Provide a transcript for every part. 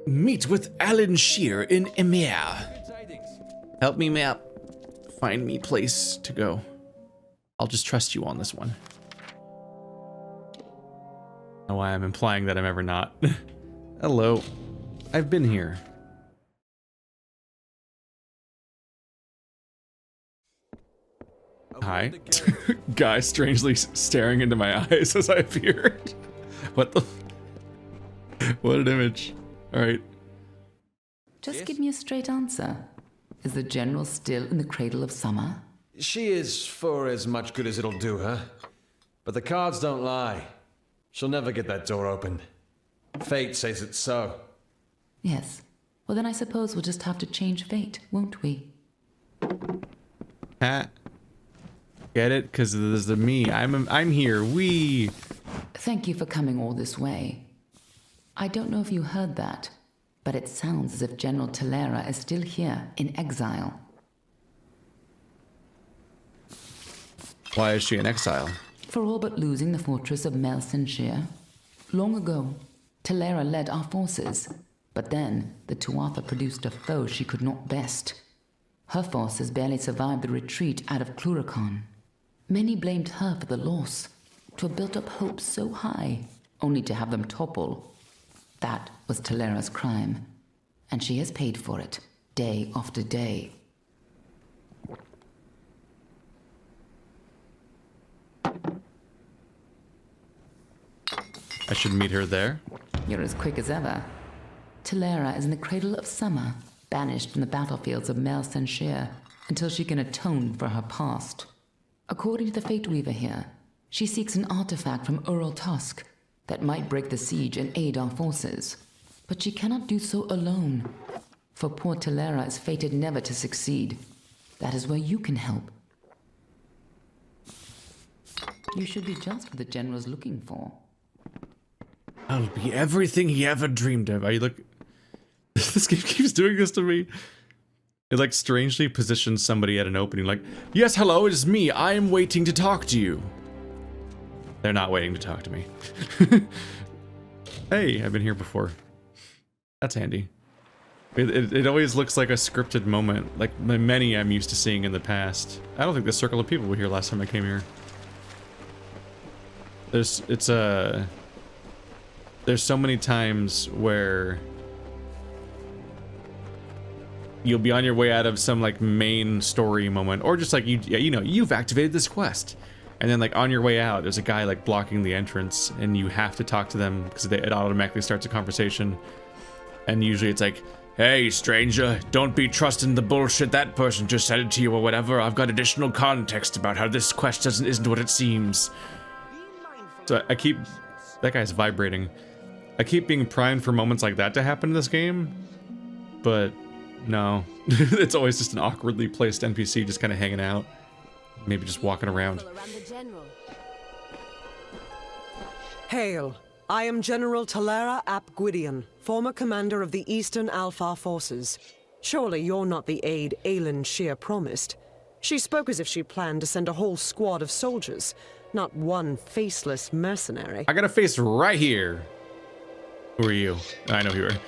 Meet with Alan Shear in Emir. Help me map. Find me place to go. I'll just trust you on this one. Know why I'm implying that I'm ever not. Hello. I've been here. Hi. Guy strangely staring into my eyes as I appeared. What the? What an image. Alright. Just give me a straight answer. Is the general still in the cradle of summer? She is for as much good as it'll do her. But the cards don't lie. She'll never get that door open. Fate says it's so. Yes. Well, then I suppose we'll just have to change fate, won't we? Get it? Because there's the me. I'm here. We. Thank you for coming all this way. I don't know if you heard that, but it sounds as if General Talara is still here in exile. Why is she in exile? For all but losing the fortress of Melsenshire. Long ago, Talara led our forces, but then the Tuatha produced a foe she could not best. Her forces barely survived the retreat out of Cluracan. Many blamed her for the loss, to have built up hopes so high, only to have them topple. That was Talara's crime, and she has paid for it, day after day. I should meet her there. You're as quick as ever. Talara is in the cradle of summer, banished from the battlefields of Melsenshire until she can atone for her past. According to the Fate Weaver here, she seeks an artifact from Orel Tusk that might break the siege and aid our forces. But she cannot do so alone, for poor Talara is fated never to succeed. That is where you can help. You should be just what the general's looking for. I'll be everything he ever dreamed of. I look. This game keeps doing this to me. It like strangely positions somebody at an opening, like, yes, hello, it is me. I am waiting to talk to you. They're not waiting to talk to me. Hey, I've been here before. That's handy. It always looks like a scripted moment, like many I'm used to seeing in the past. I don't think the circle of people were here last time I came here. There's so many times where you'll be on your way out of some like main story moment, or just like you've activated this quest, and then like on your way out there's a guy like blocking the entrance and you have to talk to them because it automatically starts a conversation, and usually it's like, hey stranger, don't be trusting the bullshit that person just said to you or whatever. I've got additional context about how this quest isn't what it seems. So I keep, that guy's vibrating. I keep being primed for moments like that to happen in this game, but no. It's always just an awkwardly placed NPC just kind of hanging out. Maybe just walking around. Hail. I am General Talara ap Gwydion, former commander of the Eastern Alfar forces. Surely you're not the aide Aelin Shear promised. She spoke as if she planned to send a whole squad of soldiers, not one faceless mercenary. I got a face right here. Who are you? I know who you are.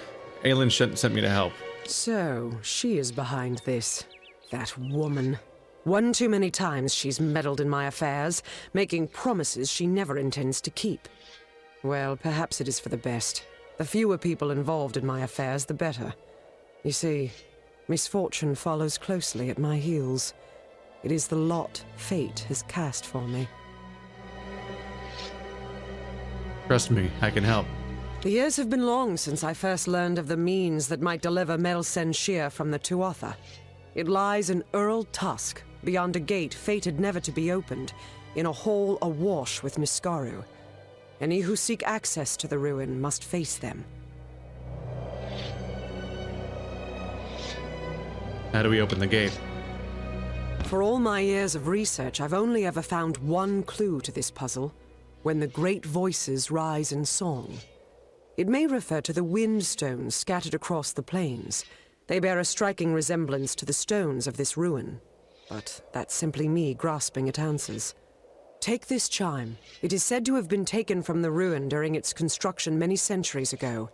Aelin sent me to help. So, she is behind this. That woman. One too many times she's meddled in my affairs, making promises she never intends to keep. Well, perhaps it is for the best. The fewer people involved in my affairs, the better. You see, misfortune follows closely at my heels. It is the lot fate has cast for me. Trust me, I can help. The years have been long since I first learned of the means that might deliver Melsenshire from the Tuatha. It lies in Orel Tusk, beyond a gate fated never to be opened, in a hall awash with Niskaru. Any who seek access to the ruin must face them. How do we open the gate? For all my years of research, I've only ever found one clue to this puzzle: when the great voices rise in song. It may refer to the wind stones scattered across the plains. They bear a striking resemblance to the stones of this ruin. But that's simply me grasping at answers. Take this chime. It is said to have been taken from the ruin during its construction many centuries ago.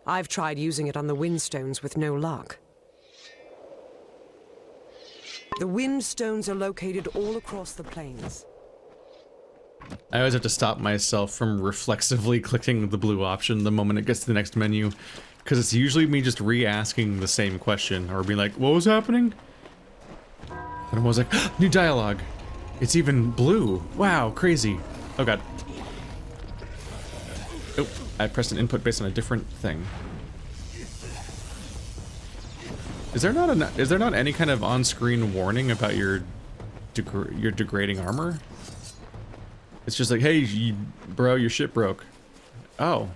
I've tried using it on the windstones with no luck. The windstones are located all across the plains. I always have to stop myself from reflexively clicking the blue option the moment it gets to the next menu, because it's usually me just re-asking the same question, or being like, what was happening? And I was like, new dialogue. It's even blue. Wow, crazy. Oh god. Oh, I pressed an input based on a different thing. Is there not any kind of on-screen warning about your degrading armor? It's just like, hey, bro, your shit broke. Oh.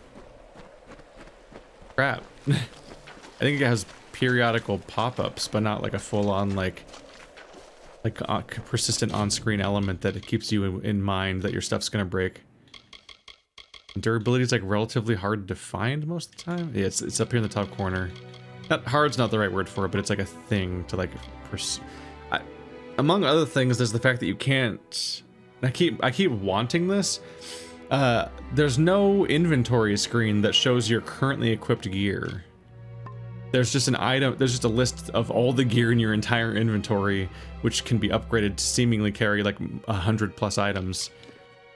Crap. I think it has periodical pop-ups, but not like a full-on like persistent on-screen element that it keeps you in mind that your stuff's gonna break. Durability is like relatively hard to find most of the time. Yeah, it's up here in the top corner. Not hard's not the right word for it, but it's like a thing to like among other things, there's the fact that you can't. I keep wanting this. There's no inventory screen that shows your currently equipped gear. There's just an item. There's just a list of all the gear in your entire inventory, which can be upgraded to seemingly carry like 100+ items.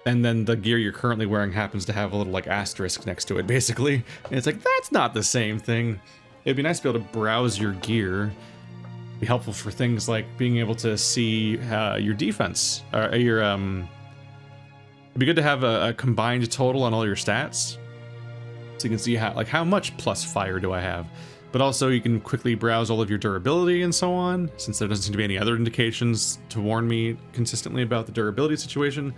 And then the gear you're currently wearing happens to have a little like asterisk next to it, basically. And it's like, that's not the same thing. It'd be nice to be able to browse your gear. Be helpful for things like being able to see your defense, or your it'd be good to have a combined total on all your stats, so you can see how much plus fire do I have. But also you can quickly browse all of your durability and so on, since there doesn't seem to be any other indications to warn me consistently about the durability situation.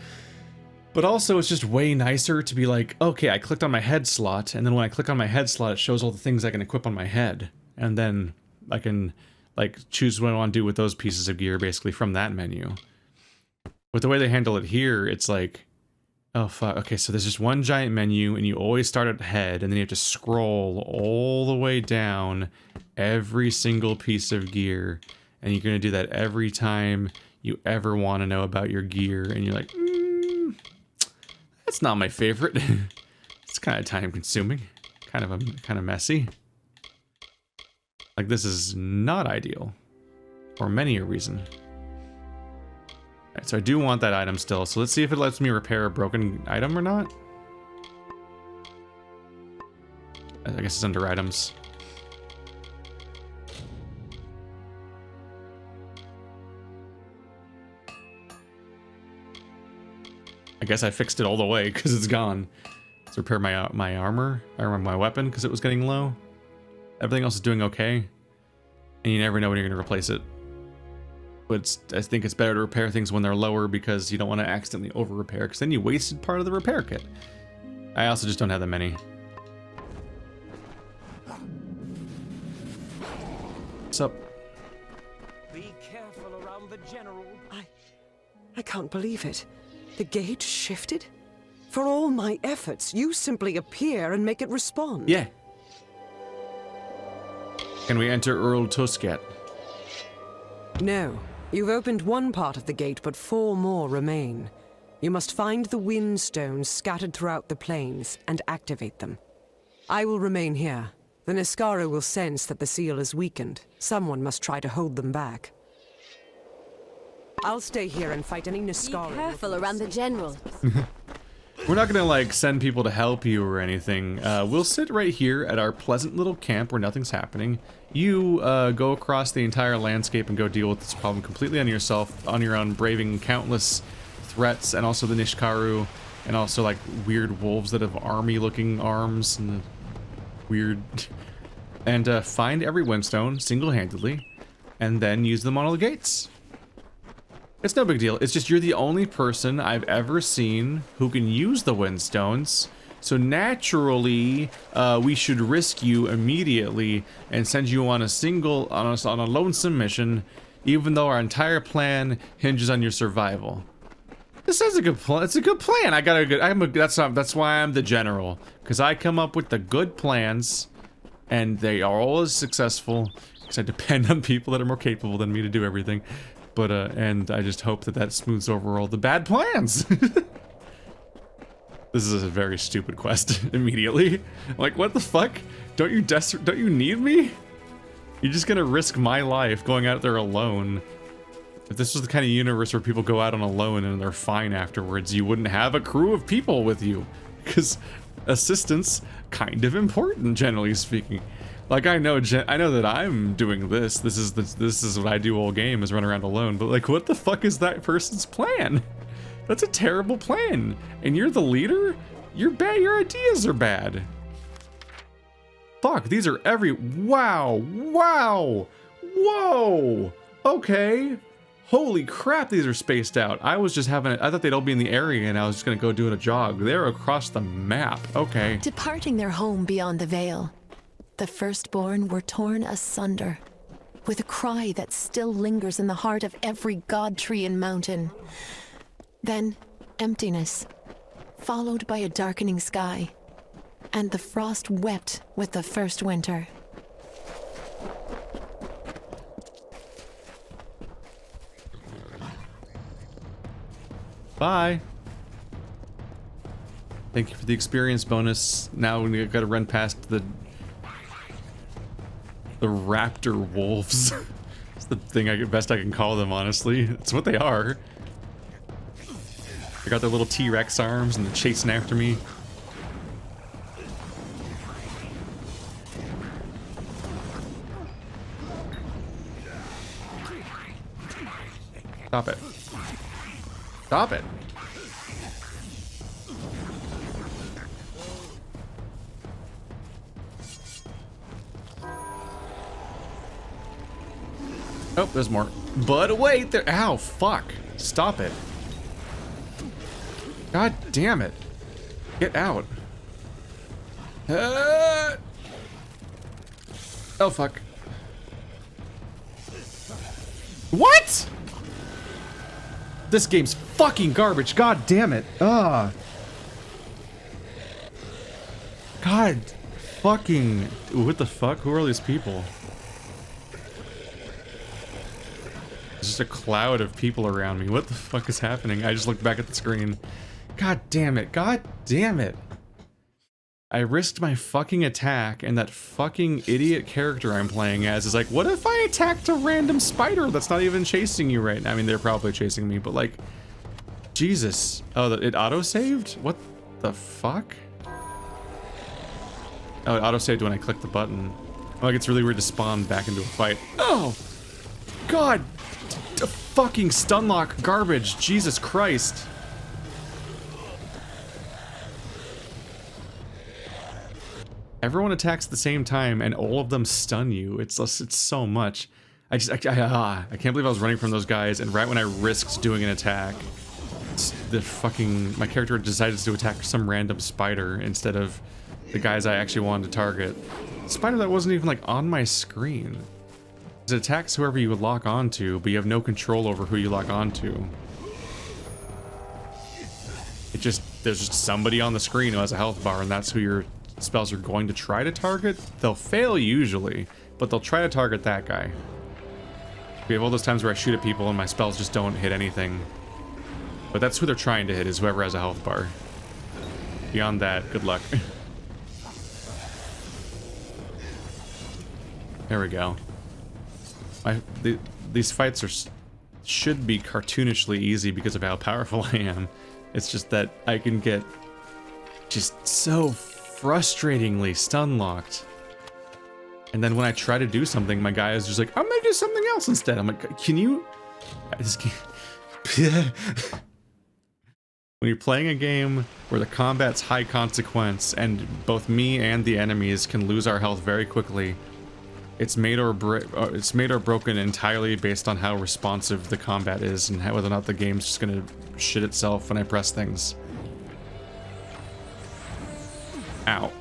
But also it's just way nicer to be like, okay, I clicked on my head slot, and then when I click on my head slot, it shows all the things I can equip on my head, and then I can like choose what I want to do with those pieces of gear basically from that menu. With the way they handle it here, it's like, oh fuck, okay, so there's just one giant menu and you always start at head, and then you have to scroll all the way down every single piece of gear, and you're gonna do that every time you ever want to know about your gear, and you're like, that's not my favorite. It's kind of time consuming, kind of messy. Like, this is not ideal for many a reason. Alright, so I do want that item still, so let's see if it lets me repair a broken item or not. I guess it's under items. I guess I fixed it all the way because it's gone. Let's repair my armor, or my weapon, because it was getting low. Everything else is doing okay, and you never know when you're going to replace it. But I think it's better to repair things when they're lower, because you don't want to accidentally over repair, because then you wasted part of the repair kit. I also just don't have that many. What's up? Be careful around the general. I can't believe it. The gate shifted? For all my efforts, you simply appear and make it respond. Yeah. Can we enter Orel Tusk yet? No. You've opened one part of the gate, but 4 more remain. You must find the wind stones scattered throughout the plains and activate them. I will remain here. The Niskaru will sense that the seal is weakened. Someone must try to hold them back. I'll stay here and fight any Niskaru. Be careful around the general. We're not gonna like send people to help you or anything. We'll sit right here at our pleasant little camp where nothing's happening. You go across the entire landscape and go deal with this problem completely on yourself, on your own, braving countless threats, and also the Niskaru, and also like weird wolves that have army-looking arms and weird. And find every windstone single-handedly, and then use them on all the gates. It's no big deal. It's just you're the only person I've ever seen who can use the windstones. So naturally, we should risk you immediately and send you on a lonesome mission, even though our entire plan hinges on your survival. This is a good plan. It's a good plan. That's why I'm the general, because I come up with the good plans, and they are always successful. Because I depend on people that are more capable than me to do everything. But, and I just hope that smooths over all the bad plans. This is a very stupid quest immediately. Like, what the fuck? Don't you need me? You're just gonna risk my life going out there alone. If this was the kind of universe where people go out on alone and they're fine afterwards, you wouldn't have a crew of people with you. Because assistance, kind of important, generally speaking. Like, I know that I'm doing this. This is what I do all game, is run around alone. But like, what the fuck is that person's plan? That's a terrible plan. And you're the leader? You're bad. Your ideas are bad. Fuck, these are wow, wow, whoa. Okay. Holy crap, these are spaced out. I thought they'd all be in the area and I was just gonna go doing a jog. They're across the map. Okay. Departing their home beyond the veil, the firstborn were torn asunder, with a cry that still lingers in the heart of every god tree and mountain. Then, emptiness, followed by a darkening sky, and the frost wept with the first winter. Bye. Thank you for the experience bonus. Now we gotta run past the raptor wolves. It's the thing best I can call them, honestly. It's what they are. They got their little T-Rex arms and they're chasing after me. Stop it. Stop it. Oh, there's more. But wait, there. Ow, fuck. Stop it. God damn it. Get out. Oh, fuck. What? This game's fucking garbage. God damn it. Ugh. God fucking. Ooh, what the fuck? Who are these people? There's just a cloud of people around me. What the fuck is happening? I just looked back at the screen. God damn it. God damn it. I risked my fucking attack, and that fucking idiot character I'm playing as is like, what if I attacked a random spider that's not even chasing you right now? I mean, they're probably chasing me, but like, Jesus. Oh, it auto-saved? What the fuck? Oh, it auto-saved when I clicked the button. Like, it's really weird to spawn back into a fight. Oh! God! Fucking stunlock garbage. Jesus Christ. Everyone attacks at the same time, and all of them stun you. It's so much. I can't believe I was running from those guys, and right when I risked doing an attack, my character decided to attack some random spider instead of the guys I actually wanted to target. Spider that wasn't even like on my screen. It attacks whoever you lock onto, but you have no control over who you lock onto. There's just somebody on the screen who has a health bar, and that's who your spells are going to try to target. They'll fail usually, but they'll try to target that guy. We have all those times where I shoot at people and my spells just don't hit anything. But that's who they're trying to hit, is whoever has a health bar. Beyond that, good luck. There we go. These fights should be cartoonishly easy because of how powerful I am. It's just that I can get just so frustratingly stun locked. And then when I try to do something, my guy is just like, I'm gonna do something else instead. I'm like, can you? When you're playing a game where the combat's high consequence and both me and the enemies can lose our health very quickly, it's made or broken entirely based on how responsive the combat is and whether or not the game's just gonna shit itself when I press things. Ow.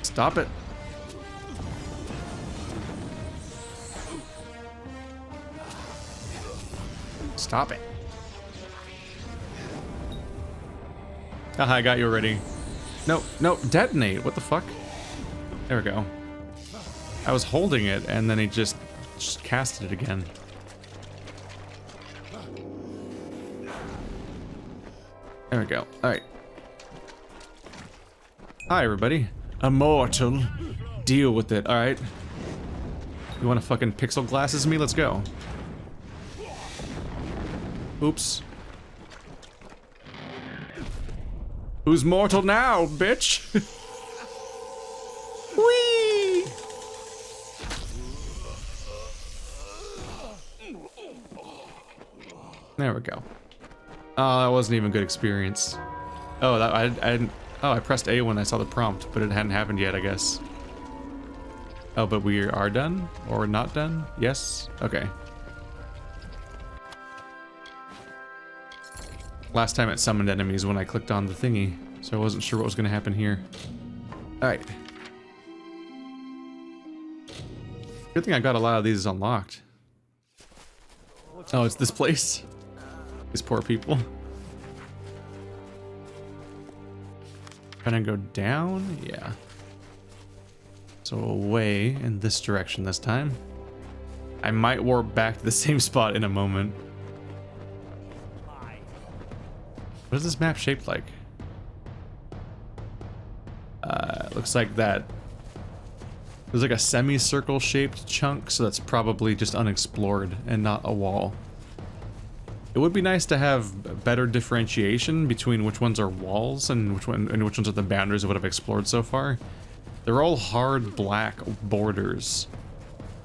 Stop it. Stop it. Haha, I got you already. No, detonate. What the fuck? There we go. I was holding it and then he just casted it again. There we go. All right. Hi, everybody. Immortal. Deal with it. All right. You want to fucking pixel glasses me? Let's go. Oops. Who's mortal now, bitch? Whee! There we go. Oh, that wasn't even a good experience. Oh, that I didn't. Oh, I pressed A when I saw the prompt, but it hadn't happened yet, I guess. Oh, but we are done or not done? Yes. Okay. Last time it summoned enemies when I clicked on the thingy, so I wasn't sure what was going to happen here. All right. Good thing I got a lot of these unlocked. Oh, it's this place. These poor people. Gonna go down? Yeah. So away in this direction this time. I might warp back to the same spot in a moment. What is this map shaped like? Looks like that. There's like a semicircle shaped chunk, so that's probably just unexplored and not a wall. It would be nice to have better differentiation between which ones are walls and which ones are the boundaries of what I've explored so far. They're all hard black borders.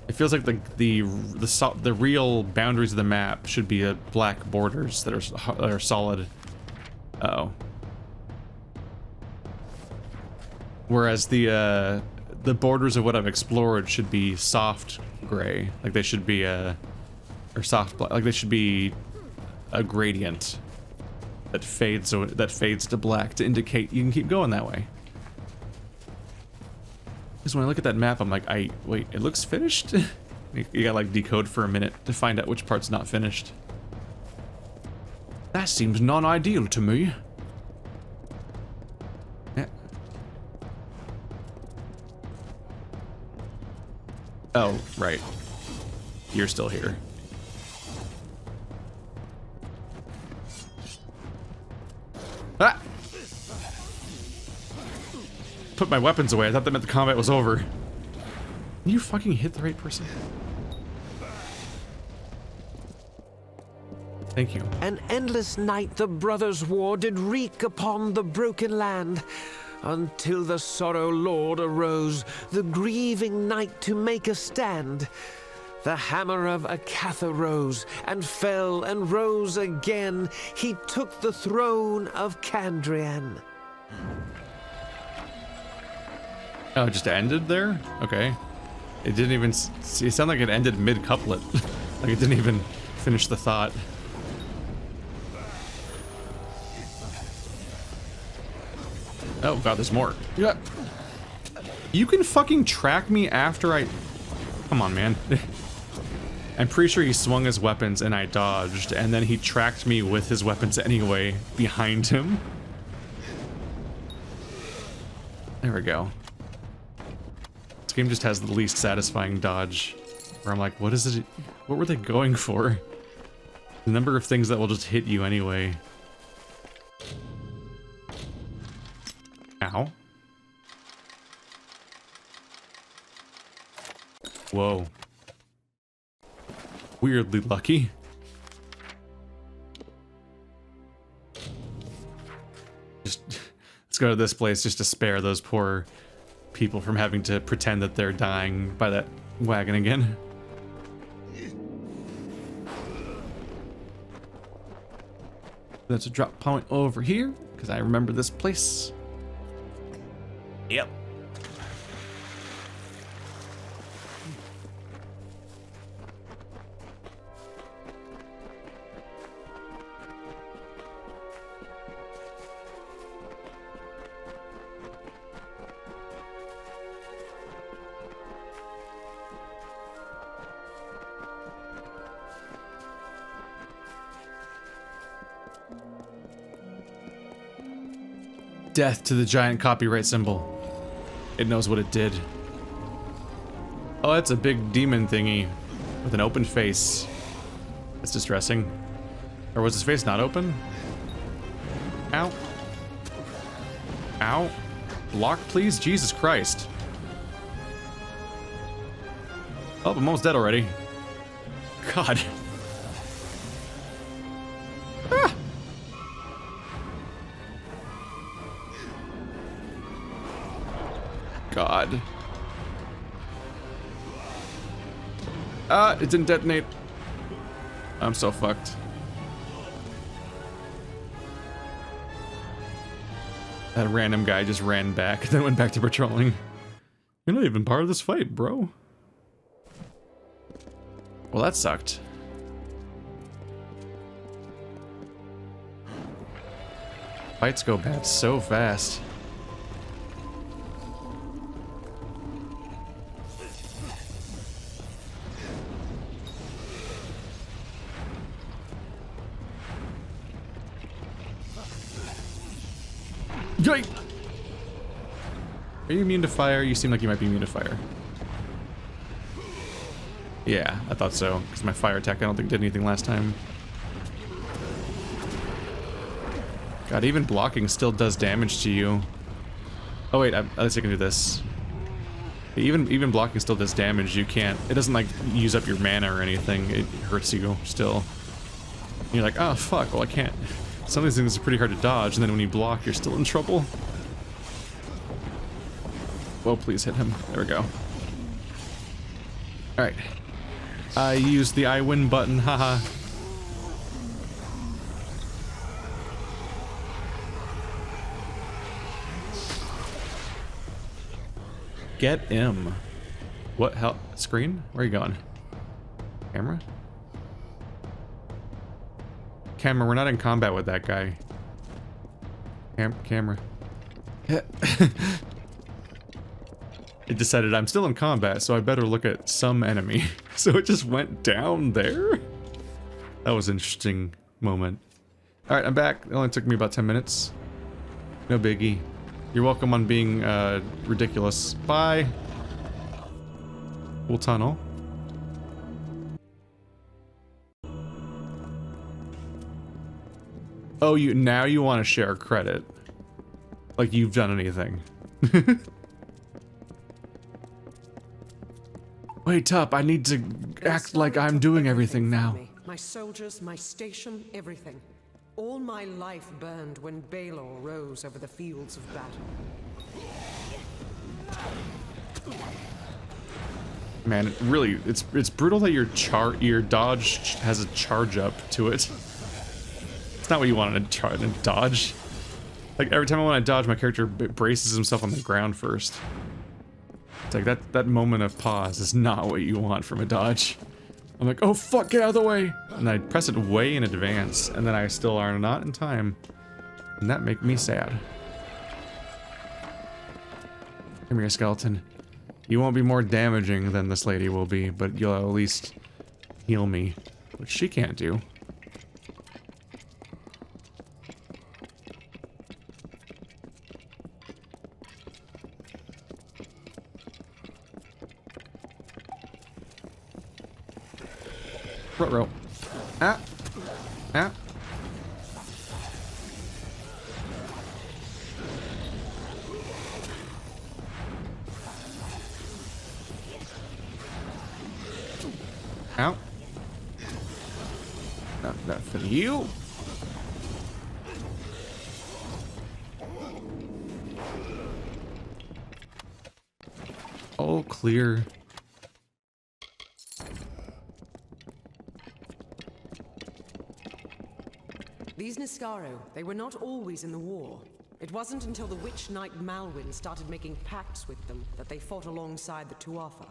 It feels like the real boundaries of the map should be black borders that are solid. Uh-oh. Whereas the borders of what I've explored should be soft gray, like they should be or soft black, like they should be a gradient that fades to black to indicate you can keep going that way. Because when I look at that map, I'm like, wait, it looks finished? You gotta like decode for a minute to find out which part's not finished. That seems non-ideal to me. Yeah. Oh, right. You're still here. Ah! Put my weapons away. I thought that meant the combat was over. Can you fucking hit the right person? Thank you. An endless night the brothers' war did wreak upon the broken land, until the sorrow lord arose, the grieving knight to make a stand. The hammer of Akatha rose, and fell, and rose again. He took the throne of Kandrian. Oh, it just ended there? Okay. It didn't even... It sounded like it ended mid-couplet. Like it didn't even finish the thought. Oh god, there's more. Yeah. You can fucking track me after I... Come on, man. I'm pretty sure he swung his weapons and I dodged, and then he tracked me with his weapons anyway, behind him. There we go. This game just has the least satisfying dodge, where I'm like, what is it? What were they going for? The number of things that will just hit you anyway. Ow. Whoa. Weirdly lucky. Just let's go to this place just to spare those poor people from having to pretend that they're dying by that wagon again. That's a drop point over here, because I remember this place. Yep. Death to the giant copyright symbol. It knows what it did. Oh, that's a big demon thingy with an open face. That's distressing. Or was his face not open? Ow. Ow. Block, please? Jesus Christ. Oh, I'm almost dead already. God. Ah. God. Ah, it didn't detonate. I'm so fucked. That random guy just ran back, then went back to patrolling. You're not even part of this fight, bro. Well, that sucked. Fights go bad so fast. Yoink! Are you immune to fire? You seem like you might be immune to fire. Yeah, I thought so, because my fire attack I don't think did anything last time. God, even blocking still does damage to you. Oh wait, at least I can do this. Even blocking still does damage. You can't, it doesn't like use up your mana or anything. It hurts you still. And you're like, oh fuck, well I can't. Some of these things are pretty hard to dodge, and then when you block, you're still in trouble. Whoa, please hit him. There we go. Alright. I used the I win button, haha. Get him. What hell? Screen? Where are you going? Camera? Camera, we're not in combat with that guy. Camera. It decided I'm still in combat, so I better look at some enemy. So it just went down there? That was an interesting moment. Alright, I'm back. It only took me about 10 minutes. No biggie. You're welcome on being ridiculous. Bye. Cool tunnel. Oh, now you want to share credit. Like you've done anything. Wait up, I need to act like I'm doing everything now. My soldiers, my station, everything. All my life burned when Balor rose over the fields of battle. Man, it's brutal that your dodge has a charge up to it. It's not what you wanted to dodge. Like every time I want to dodge, my character braces himself on the ground first. It's like that moment of pause is not what you want from a dodge. I'm like, oh fuck, get out of the way! And I press it way in advance, and then I still are not in time. And that make me sad. Come here, skeleton. You won't be more damaging than this lady will be, but you'll at least heal me, which she can't do. Row. Ah. Ah. Ow. Not for you. All clear. These Niskaru, they were not always in the war. It wasn't until the witch knight Malwyn started making pacts with them that they fought alongside the Tuatha.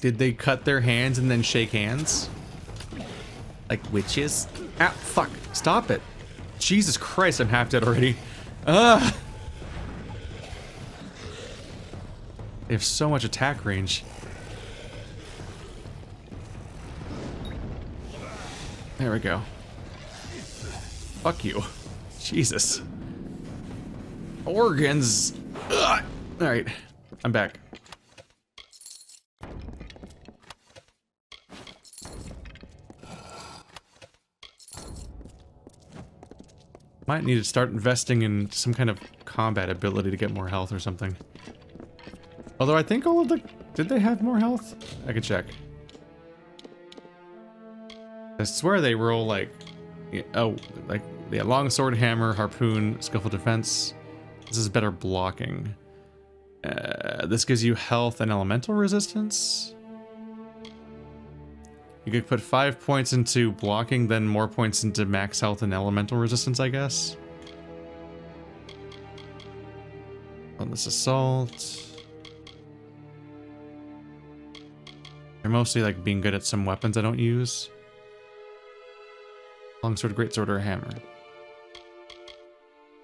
Did they cut their hands and then shake hands? Like witches? Ah, fuck. Stop it. Jesus Christ, I'm half dead already. Ugh. They have so much attack range. There we go. Fuck you. Jesus. Organs. Ugh. All right, I'm back. Might need to start investing in some kind of combat ability to get more health or something. Although I think all of the... Did they have more health? I could check. I swear they roll like... Oh, like... Yeah, longsword, hammer, harpoon, skillful defense. This is better blocking. This gives you health and elemental resistance. You could put 5 points into blocking, then more points into max health and elemental resistance, I guess. On this assault. They're mostly like being good at some weapons I don't use. Longsword, greatsword, or hammer.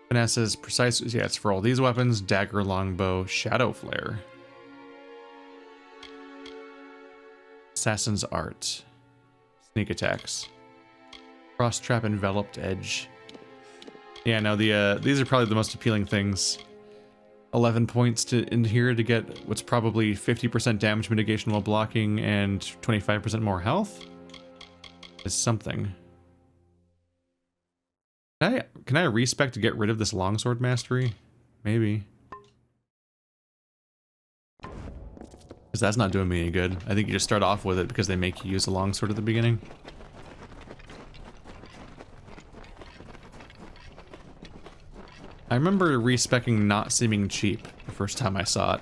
Finesse is precise. Yeah, it's for all these weapons. Dagger, longbow, shadow flare. Assassin's art. Sneak attacks. Cross trap, enveloped edge. Yeah, no, these are probably the most appealing things. 11 points in here to get what's probably 50% damage mitigation while blocking and 25% more health is something. Can I respec to get rid of this longsword mastery? Maybe. Because that's not doing me any good. I think you just start off with it because they make you use a longsword at the beginning. I remember respecing not seeming cheap the first time I saw it,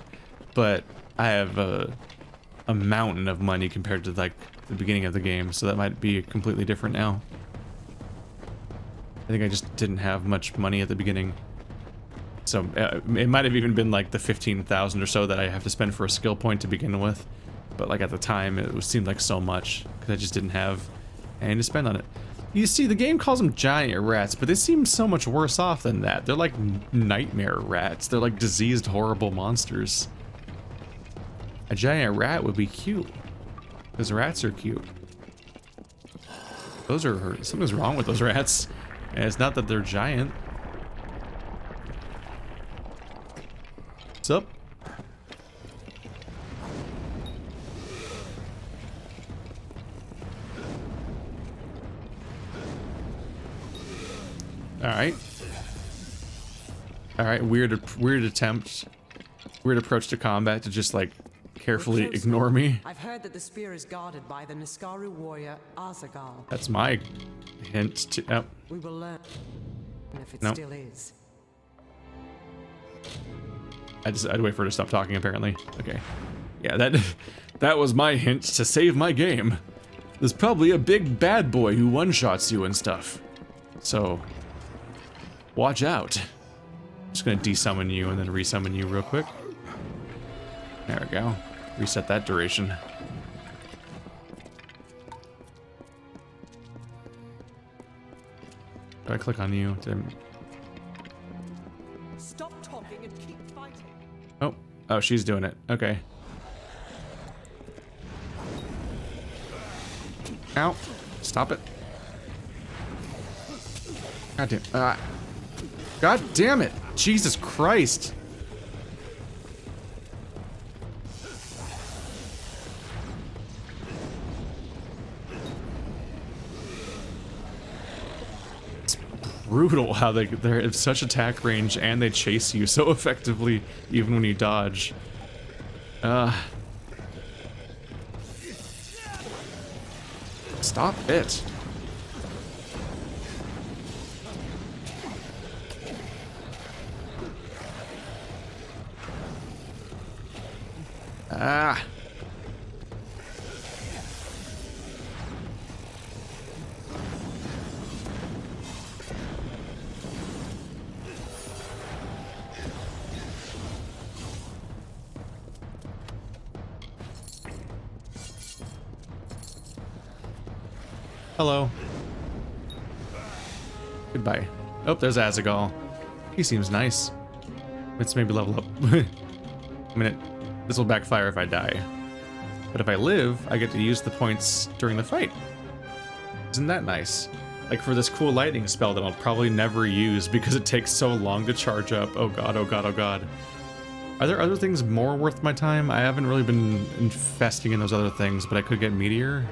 but I have a mountain of money compared to like the beginning of the game, so that might be completely different now. I think I just didn't have much money at the beginning. So it might have even been like the 15,000 or so that I have to spend for a skill point to begin with. But like at the time, it seemed like so much because I just didn't have any to spend on it. You see, the game calls them giant rats, but they seem so much worse off than that. They're like nightmare rats. They're like diseased, horrible monsters. A giant rat would be cute. Because rats are cute. Those are... Something's wrong with those rats. And it's not that they're giant. What's up? Alright. Alright, weird attempt. Weird approach to combat to just like carefully ignore me. I've heard that the spear is guarded by the Niskaru warrior Arzagal. That's my hint to... Oh. We will learn if it still is. I'd wait for her to stop talking, apparently. Okay. Yeah, that was my hint to save my game. There's probably a big bad boy who one-shots you and stuff. So, watch out. I'm just gonna desummon you and then resummon you real quick. There we go. Reset that duration. Do I click on you to... Stop talking and keep fighting. Oh, she's doing it. Okay. Ow. Stop it. God damn. God damn it. Jesus Christ. Brutal how they're at such attack range and they chase you so effectively even when you dodge. Stop it. Ah. Hello. Goodbye. Oh, there's Azagal. He seems nice. Let's maybe level up. I mean, this will backfire if I die. But if I live, I get to use the points during the fight. Isn't that nice? Like for this cool lightning spell that I'll probably never use because it takes so long to charge up. Oh god, oh god, oh god. Are there other things more worth my time? I haven't really been investing in those other things, but I could get Meteor.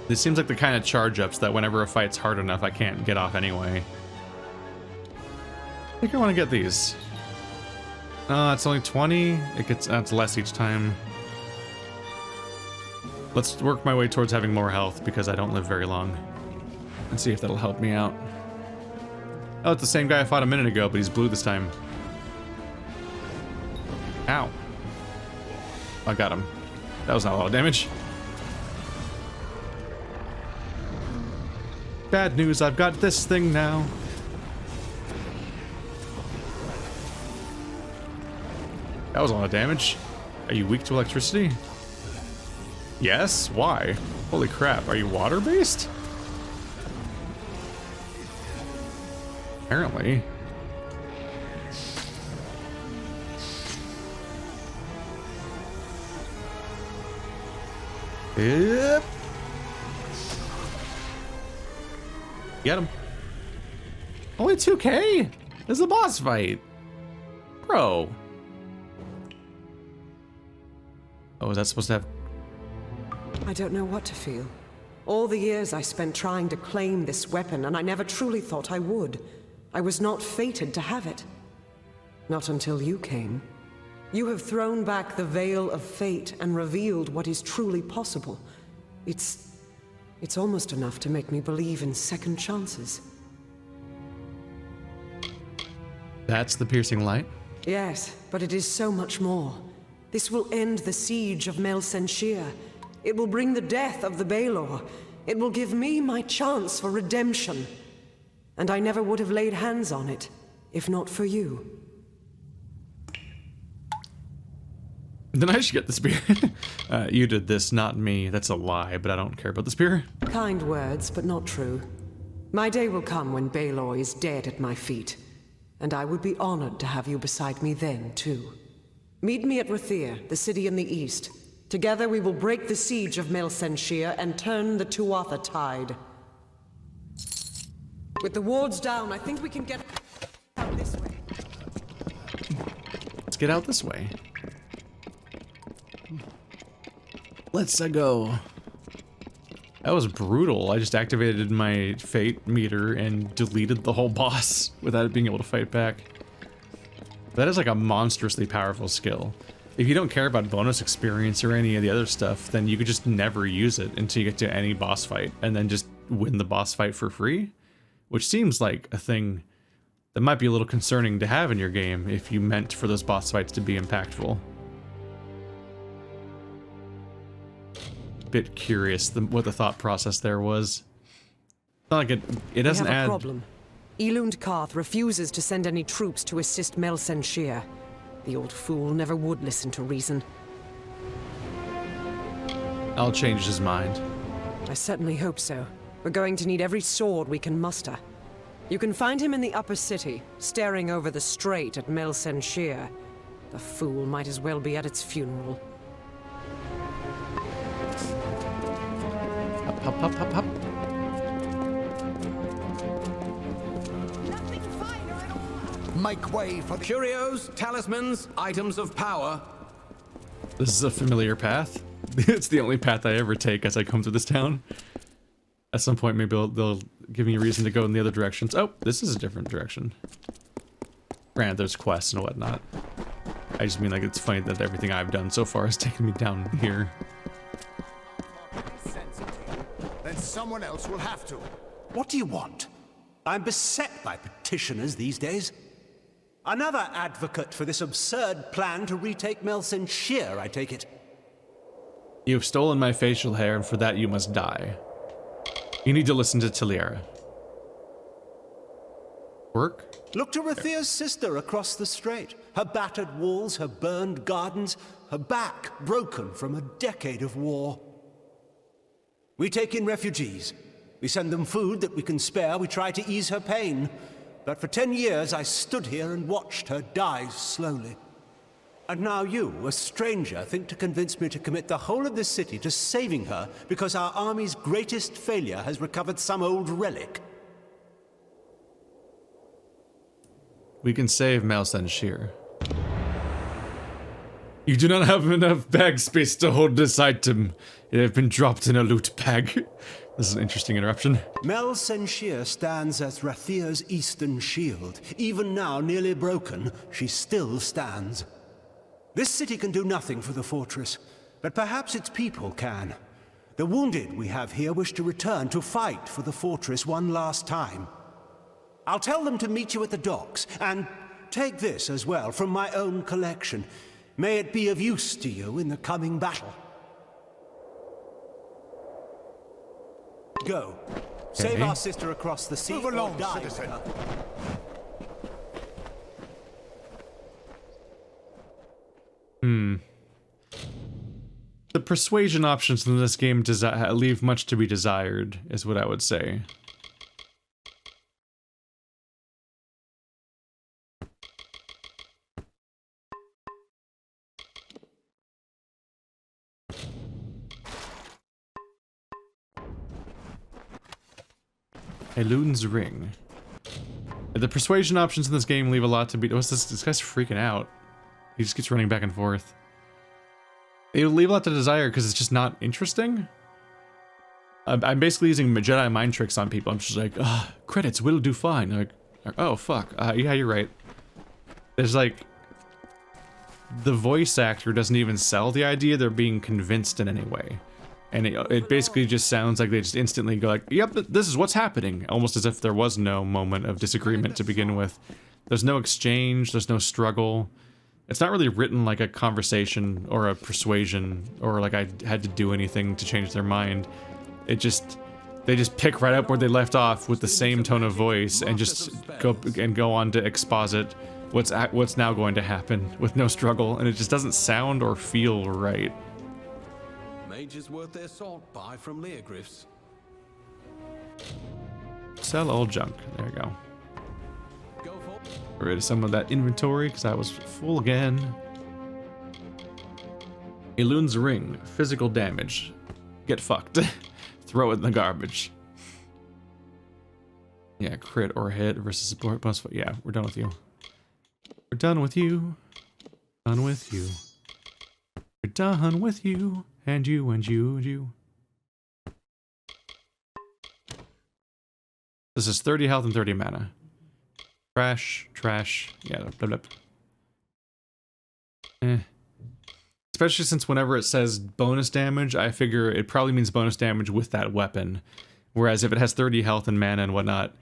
This seems like the kind of charge ups that whenever a fight's hard enough, I can't get off anyway. I think I want to get these. It's only 20. It's less each time. Let's work my way towards having more health because I don't live very long. And see if that'll help me out. Oh, it's the same guy I fought a minute ago, but he's blue this time. Ow. I got him. That was not a lot of damage. Bad news, I've got this thing now. That was a lot of damage. Are you weak to electricity? Yes? Why? Holy crap, are you water-based? Apparently. Yep. Get him. Only 2K? This is a boss fight. Bro. Oh, is that supposed to have... I don't know what to feel. All the years I spent trying to claim this weapon, and I never truly thought I would. I was not fated to have it. Not until you came. You have thrown back the veil of fate and revealed what is truly possible. It's almost enough to make me believe in second chances. That's the piercing light? Yes, but it is so much more. This will end the siege of Mel Senshir. It will bring the death of the Balor. It will give me my chance for redemption. And I never would have laid hands on it, if not for you. Then I should get the spear. You did this, not me. That's a lie, but I don't care about the spear. Kind words, but not true. My day will come when Balor is dead at my feet. And I would be honored to have you beside me then, too. Meet me at Rathir, the city in the east. Together we will break the siege of Mel Senshir and turn the Tuatha tide. With the wards down, I think we can get out this way. Let's get out this way. Let's go. That was brutal. I just activated my fate meter and deleted the whole boss without being able to fight back. That is like a monstrously powerful skill. If you don't care about bonus experience or any of the other stuff, then you could just never use it until you get to any boss fight and then just win the boss fight for free, which seems like a thing that might be a little concerning to have in your game if you meant for those boss fights to be impactful. Bit curious what the thought process there was. It's not like it doesn't we have add... a problem. Elund Karth refuses to send any troops to assist Mel Senshir. The old fool never would listen to reason. I'll change his mind. I certainly hope so. We're going to need every sword we can muster. You can find him in the upper city, staring over the strait at Mel Senshir. The fool might as well be at its funeral. Hop, hop, hop, hop, hop. Make way for the curios, talismans, items of power. This is a familiar path. It's the only path I ever take as I come through this town. At some point, maybe they'll give me a reason to go in the other directions. Oh, this is a different direction. Granted, there's quests and whatnot. I just mean, like, it's funny that everything I've done so far has taken me down here. Then someone else will have to. What do you want? I'm beset by petitioners these days. Another advocate for this absurd plan to retake Mel Senshir, I take it. You have stolen my facial hair, and for that you must die. You need to listen to Talara. Work? Look to Rathir's sister across the strait. Her battered walls, her burned gardens, her back broken from a decade of war. We take in refugees. We send them food that we can spare. We try to ease her pain. But for 10 years, I stood here and watched her die slowly. And now you, a stranger, think to convince me to commit the whole of this city to saving her because our army's greatest failure has recovered some old relic. We can save Mel Senshir. You do not have enough bag space to hold this item. It has been dropped in a loot bag. This is an interesting interruption. Mel Senshir stands as Rathia's eastern shield. Even now nearly broken, she still stands. This city can do nothing for the fortress, but perhaps its people can. The wounded we have here wish to return to fight for the fortress one last time. I'll tell them to meet you at the docks, and take this as well from my own collection. May it be of use to you in the coming battle. Go. Save our sister across the sea. Move along, citizen. The persuasion options in this game leave much to be desired, is what I would say. Elun's Ring. The persuasion options in this game leave a lot to be. What's this? This guy's freaking out. He just keeps running back and forth. They leave a lot to desire because it's just not interesting. I'm basically using Jedi mind tricks on people. I'm just like, credits will do fine. Like, oh fuck. Yeah, you're right. There's like, the voice actor doesn't even sell the idea they're being convinced in any way. And it basically just sounds like they just instantly go like, yep, this is what's happening. Almost as if there was no moment of disagreement to begin with. There's no exchange, there's no struggle. It's not really written like a conversation or a persuasion or like I had to do anything to change their mind. They just pick right up where they left off with the same tone of voice and just go on to exposit what's now going to happen with no struggle, and it just doesn't sound or feel right. Mages worth their salt, buy from Leogryphs. Sell old junk. There you go. Get rid of some of that inventory because I was full again. Elun's Ring. Physical damage. Get fucked. Throw it in the garbage. Yeah, crit or hit versus support bonus. Yeah, we're done with you. We're done with you. Done with you. We're done with you. And you, and you, and you. This is 30 health and 30 mana. Trash, trash. Yeah, blah, blah. Especially since whenever it says bonus damage, I figure it probably means bonus damage with that weapon. Whereas if it has 30 health and mana and whatnot,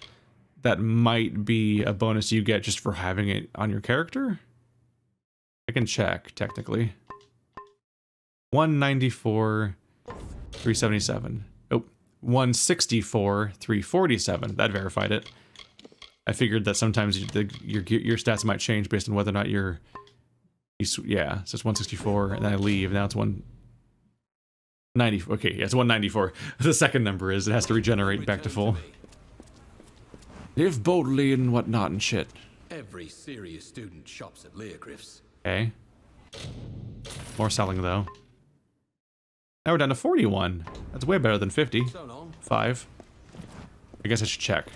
that might be a bonus you get just for having it on your character. I can check, technically. 194, 377. Oh, 164, 347. That verified it. I figured that sometimes your stats might change based on whether or not yeah, so it's 164, and then I leave. Now it's 190. Okay, yeah, it's 194. The second number is it has to regenerate back to full. Live boldly and whatnot and shit. Every serious student shops at Leogryphs. Okay. More selling though. Now we're down to 41. That's way better than 50. 5. I guess I should check.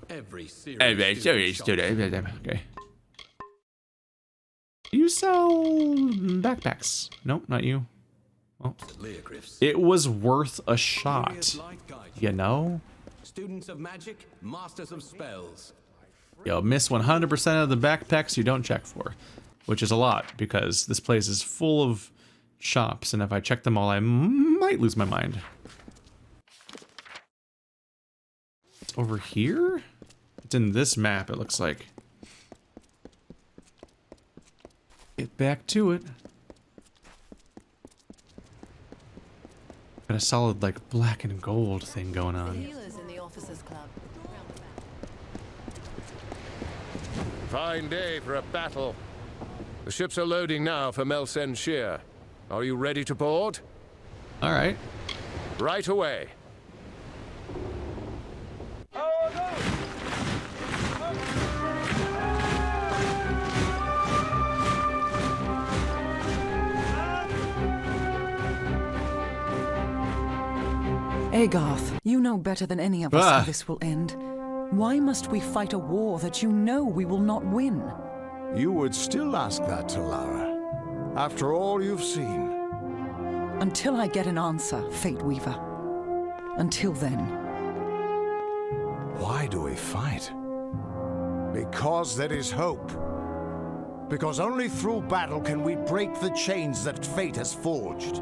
Every serious student. Okay. You sell backpacks? Nope, not you. Well, it was worth a shot. You know? Students of magic, masters of spells. You'll miss 100% of the backpacks you don't check for, which is a lot because this place is full of shops, and if I check them all, I might lose my mind. It's over here? It's in this map, it looks like. Get back to it. Got a solid, like, black and gold thing going on. Fine day for a battle. The ships are loading now for Melsen Shear. Are you ready to board? All right. Right away. Agarth, you know better than any of us how this will end. Why must we fight a war that you know we will not win? You would still ask that, Talara. After all you've seen. Until I get an answer, Fate Weaver. Until then. Why do we fight? Because there is hope. Because only through battle can we break the chains that fate has forged.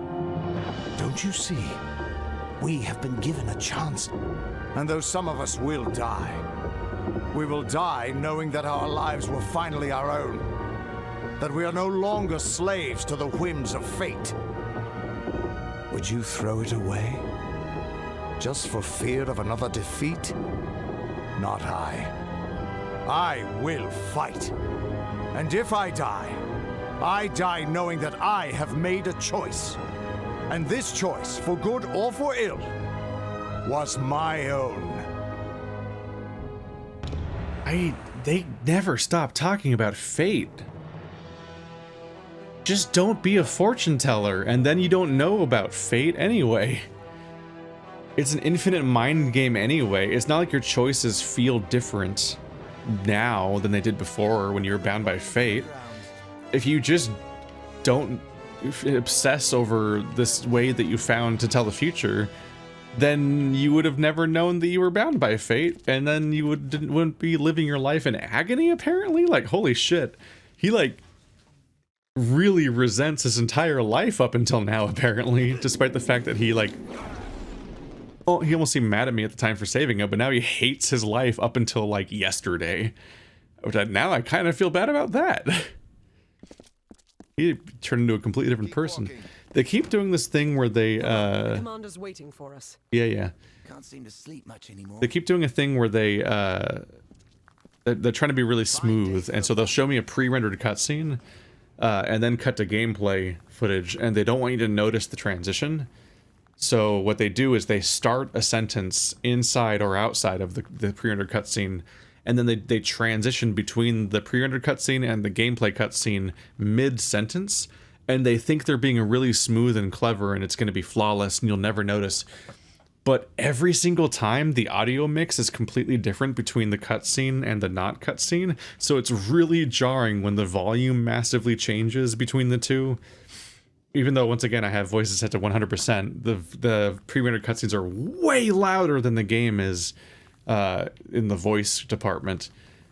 Don't you see? We have been given a chance. And though some of us will die, we will die knowing that our lives were finally our own. That we are no longer slaves to the whims of fate. Would you throw it away? Just for fear of another defeat? Not I. I will fight. And if I die knowing that I have made a choice. And this choice, for good or for ill, was my own. They never stop talking about fate. Just don't be a fortune teller, and then you don't know about fate anyway. It's an infinite mind game anyway. It's not like your choices feel different now than they did before when you were bound by fate. If you just don't obsess over this way that you found to tell the future, then you would have never known that you were bound by fate, and then you wouldn't be living your life in agony, apparently. Like, holy shit. He, like, really resents his entire life up until now, apparently, despite the fact that he, like... Well, he almost seemed mad at me at the time for saving him, but now he hates his life up until, like, yesterday. Which now I kind of feel bad about that. He turned into a completely different person. They keep doing this thing where they, The commander's waiting for us. Yeah. Can't seem to sleep much anymore. They keep doing a thing where they're trying to be really smooth, and so they'll show me a pre-rendered cutscene, and then cut to gameplay footage, and they don't want you to notice the transition. So what they do is they start a sentence inside or outside of the pre-rendered cutscene, and then they transition between the pre-rendered cutscene and the gameplay cutscene mid-sentence, and they think they're being really smooth and clever, and it's going to be flawless, and you'll never notice. But every single time, the audio mix is completely different between the cutscene and the not cutscene, so it's really jarring when the volume massively changes between the two. Even though, once again, I have voices set to 100%, the pre-rendered cutscenes are way louder than the game is in the voice department.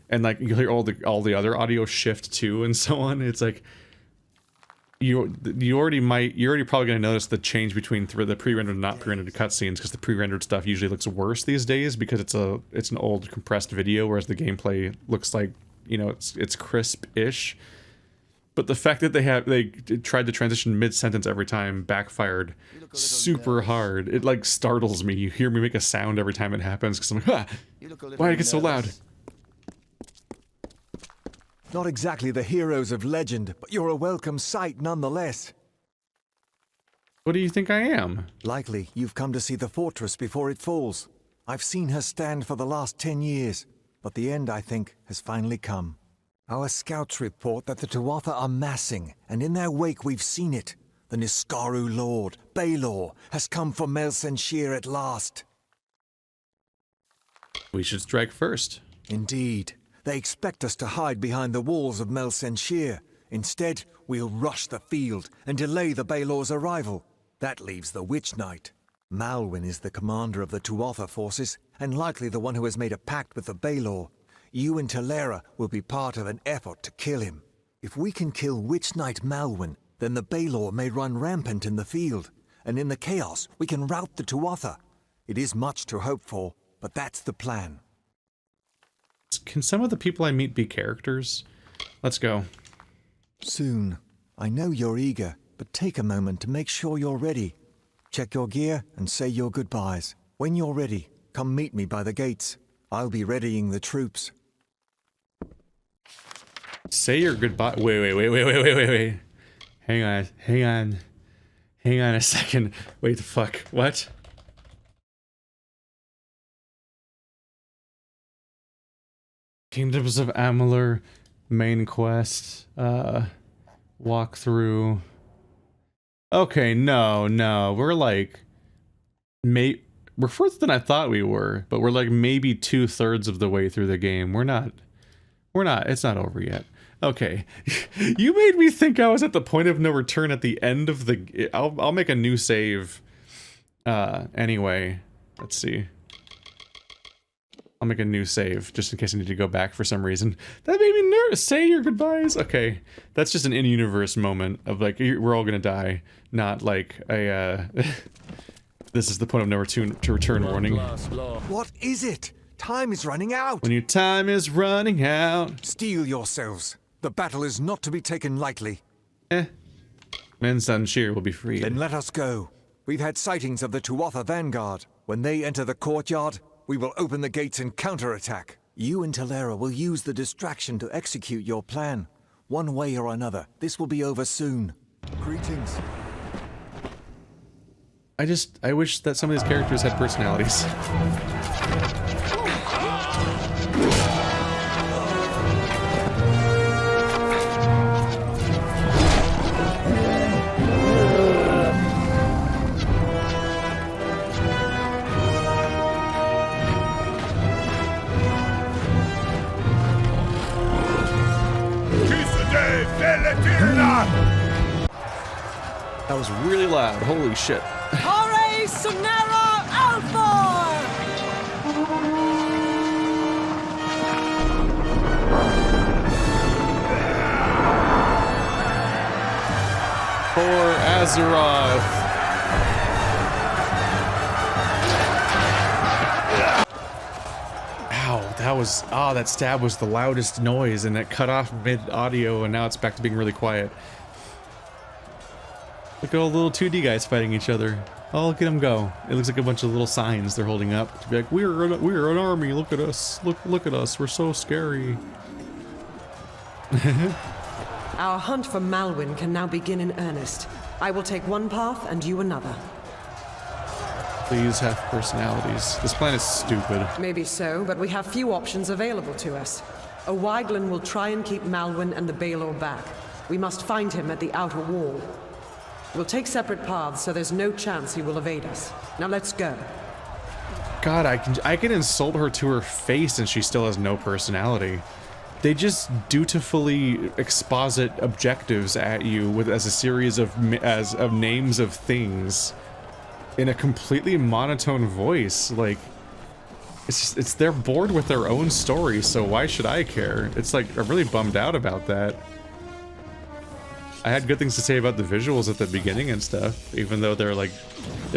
And, like, you'll hear all the other audio shift too, and so on. It's like... You're already probably going to notice the change between the pre-rendered and not pre-rendered cutscenes, because the pre-rendered stuff usually looks worse these days because it's an old compressed video, whereas the gameplay looks like, you know, it's crisp-ish. But the fact that they tried to transition mid-sentence every time backfired super hard. It, like, startles me. You hear me make a sound every time it happens because I'm like, why did it get so loud? Not exactly the heroes of legend, but you're a welcome sight nonetheless. What do you think I am? Likely you've come to see the fortress before it falls. I've seen her stand for the last 10 years, but the end, I think, has finally come. Our scouts report that the Tuatha are massing, and in their wake we've seen it. The Niskaru lord, Balor, has come for Melsenshir at last. We should strike first. Indeed. They expect us to hide behind the walls of Melsenshir. Instead, we'll rush the field and delay the Balor's arrival. That leaves the Witch Knight. Malwyn is the commander of the Tuatha forces, and likely the one who has made a pact with the Balor. You and Talara will be part of an effort to kill him. If we can kill Witch Knight Malwyn, then the Balor may run rampant in the field, and in the chaos we can rout the Tuatha. It is much to hope for, but that's the plan. Can some of the people I meet be characters? Let's go. Soon. I know you're eager, but take a moment to make sure you're ready. Check your gear and say your goodbyes. When you're ready, come meet me by the gates. I'll be readying the troops. Say your goodbye. Wait. Hang on a second. Wait the fuck. What? Kingdoms of Amalur, main quest, walkthrough. Okay, no, we're like, we're further than I thought we were, but we're like maybe 2/3 of the way through the game. We're not, it's not over yet. Okay, you made me think I was at the point of no return at the end of the... I'll make a new save. Anyway, let's see. I'll make a new save, just in case I need to go back for some reason. That made me nervous. Say your goodbyes. Okay, that's just an in-universe moment of like, we're all gonna die. Not like a, this is the point of no return to return warning. What is it? Time is running out. When your time is running out. Steel yourselves. The battle is not to be taken lightly. Mensheer will be freed. Then let us go. We've had sightings of the Tuatha vanguard. When they enter the courtyard, we will open the gates and counterattack. You and Talara will use the distraction to execute your plan. One way or another, this will be over soon. Greetings. I wish that some of these characters had personalities. That was really loud. Holy shit. Hore Sunera Alfor! For Azeroth. Ow, that was... Oh, that stab was the loudest noise, and it cut off mid-audio, and now it's back to being really quiet. Look at all the little 2D guys fighting each other. Oh, look at them go. It looks like a bunch of little signs they're holding up to be like, we're an army, look at us. Look at us, we're so scary. Our hunt for Malwyn can now begin in earnest. I will take one path and you another. Please have personalities. This plan is stupid. Maybe so, but we have few options available to us. A Wyglin will try and keep Malwyn and the Balor back. We must find him at the outer wall. We'll take separate paths, so there's no chance he will evade us. Now let's go. God, I can insult her to her face and she still has no personality. They just dutifully exposit objectives at you as a series of names of things in a completely monotone voice. Like, it's they're bored with their own story, so why should I care? It's like, I'm really bummed out about that. I had good things to say about the visuals at the beginning and stuff, even though they're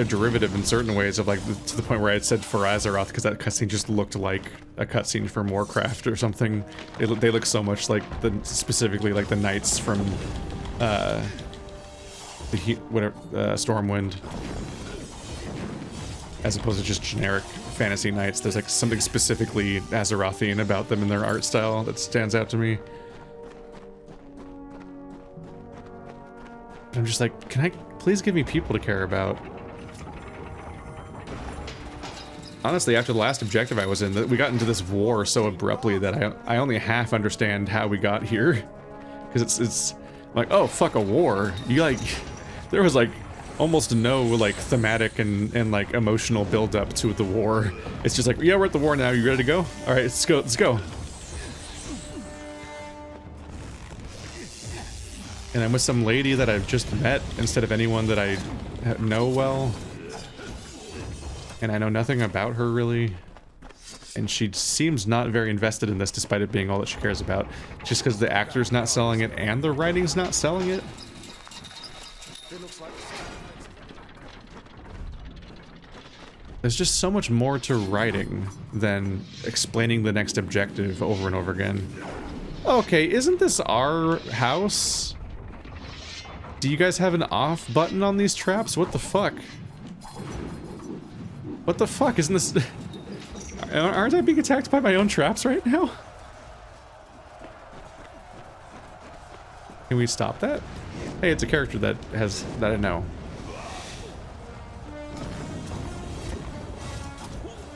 derivative in certain ways of like, to the point where I had said for Azeroth, because that cutscene just looked like a cutscene from Warcraft or something. They look so much like specifically like the knights from Stormwind, as opposed to just generic fantasy knights. There's like something specifically Azerothian about them in their art style that stands out to me. I'm just like, can I please give me people to care about? Honestly, after the last objective I was in, we got into this war so abruptly that I only half understand how we got here. Because it's like, oh fuck, a war. You like, there was like almost no like thematic and like emotional build up to the war. It's just like, yeah, we're at the war now. You ready to go? All right, let's go. Let's go. And I'm with some lady that I've just met instead of anyone that I know well. And I know nothing about her really. And she seems not very invested in this despite it being all that she cares about. Just because the actor's not selling it and the writing's not selling it. There's just so much more to writing than explaining the next objective over and over again. Okay, isn't this our house? Do you guys have an off button on these traps? What the fuck? What the fuck? Isn't this... Aren't I being attacked by my own traps right now? Can we stop that? Hey, it's a character that I know.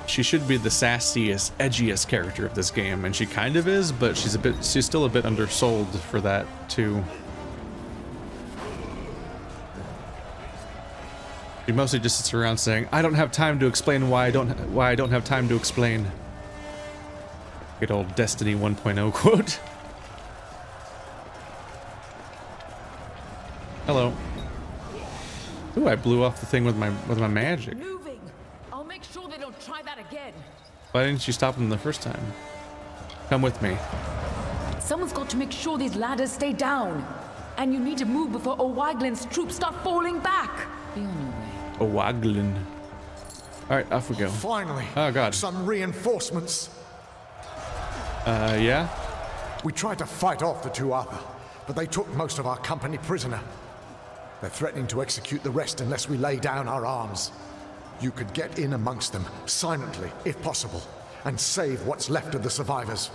She should be the sassiest, edgiest character of this game, and she kind of is, but she's still a bit undersold for that too. He mostly just sits around saying, I don't have time to explain why I don't have time to explain. Good old Destiny 1.0 quote. Hello. Ooh, I blew off the thing with my magic. Moving. I'll make sure they don't try that again. Why didn't you stop them the first time? Come with me. Someone's got to make sure these ladders stay down. And you need to move before Owaglin's troops start falling back. Be on your way. Owaglin. Alright, off we go. Finally. Oh god. Some reinforcements. Yeah? We tried to fight off the Tuatha, but they took most of our company prisoner. They're threatening to execute the rest unless we lay down our arms. You could get in amongst them, silently, if possible, and save what's left of the survivors.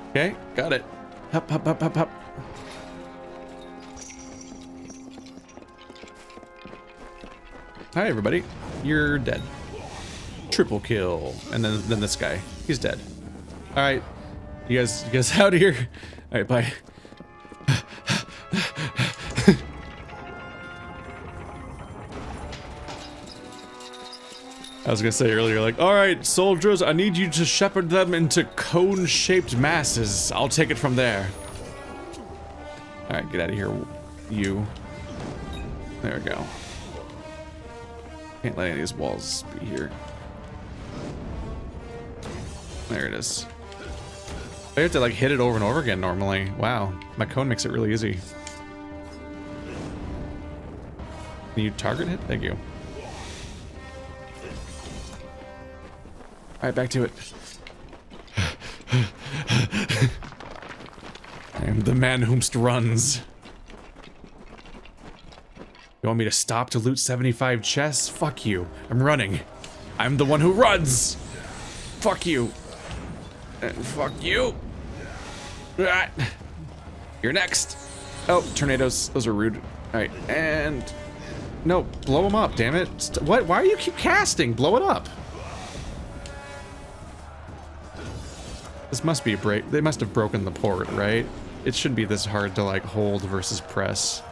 Okay, got it. Hup, hup, hup, hup, hup. Hi, everybody. You're dead. Triple kill. And then this guy. He's dead. All right. You guys out of here. All right, bye. I was gonna say earlier, like, all right, soldiers, I need you to shepherd them into cone-shaped masses. I'll take it from there. All right, get out of here, you. There we go. Can't let any of these walls be here. There it is. I have to like hit it over and over again normally. Wow, my cone makes it really easy. Can you target hit? Thank you. All right, back to it. I am the man whomst runs. You want me to stop to loot 75 chests? Fuck you. I'm running. I'm the one who runs. Fuck you. And fuck you. Ah. You're next. Oh, tornadoes. Those are rude. All right, and no, blow them up. Damn it. What? Why do you keep casting? Blow it up. This must be a break. They must have broken the port, right? It shouldn't be this hard to like hold versus press.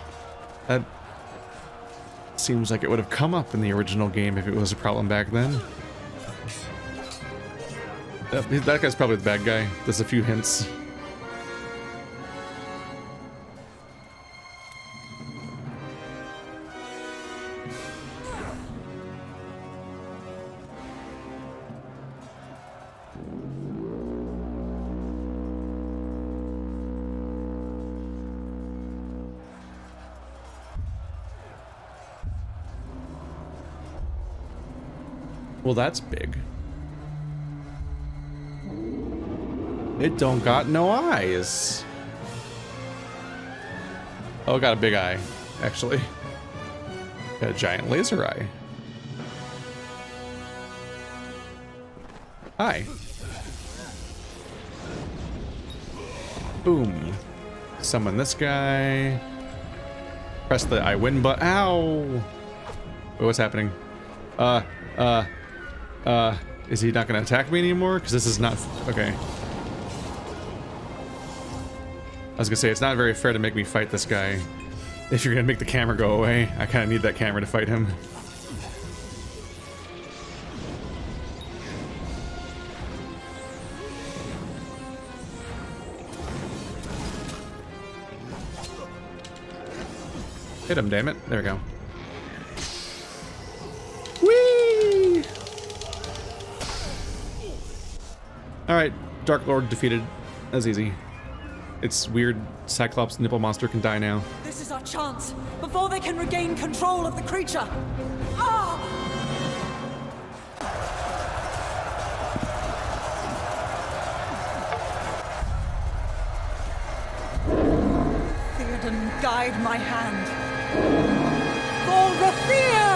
That seems like it would have come up in the original game if it was a problem back then. That guy's probably the bad guy. There's a few hints. Well, that's big. It don't got no eyes. Oh, it got a big eye, actually. Got a giant laser eye. Hi. Boom. Summon this guy. Press the I win button. Ow! Wait, what's happening? Is he not gonna attack me anymore? Because this is not... Okay. I was gonna say, it's not very fair to make me fight this guy. If you're gonna make the camera go away, I kinda need that camera to fight him. Hit him, damn it. There we go. Whee! Alright, Dark Lord defeated. That was easy. It's weird Cyclops nipple monster can die now. This is our chance, before they can regain control of the creature. Ah! Theoden, guide my hand. For Rathir!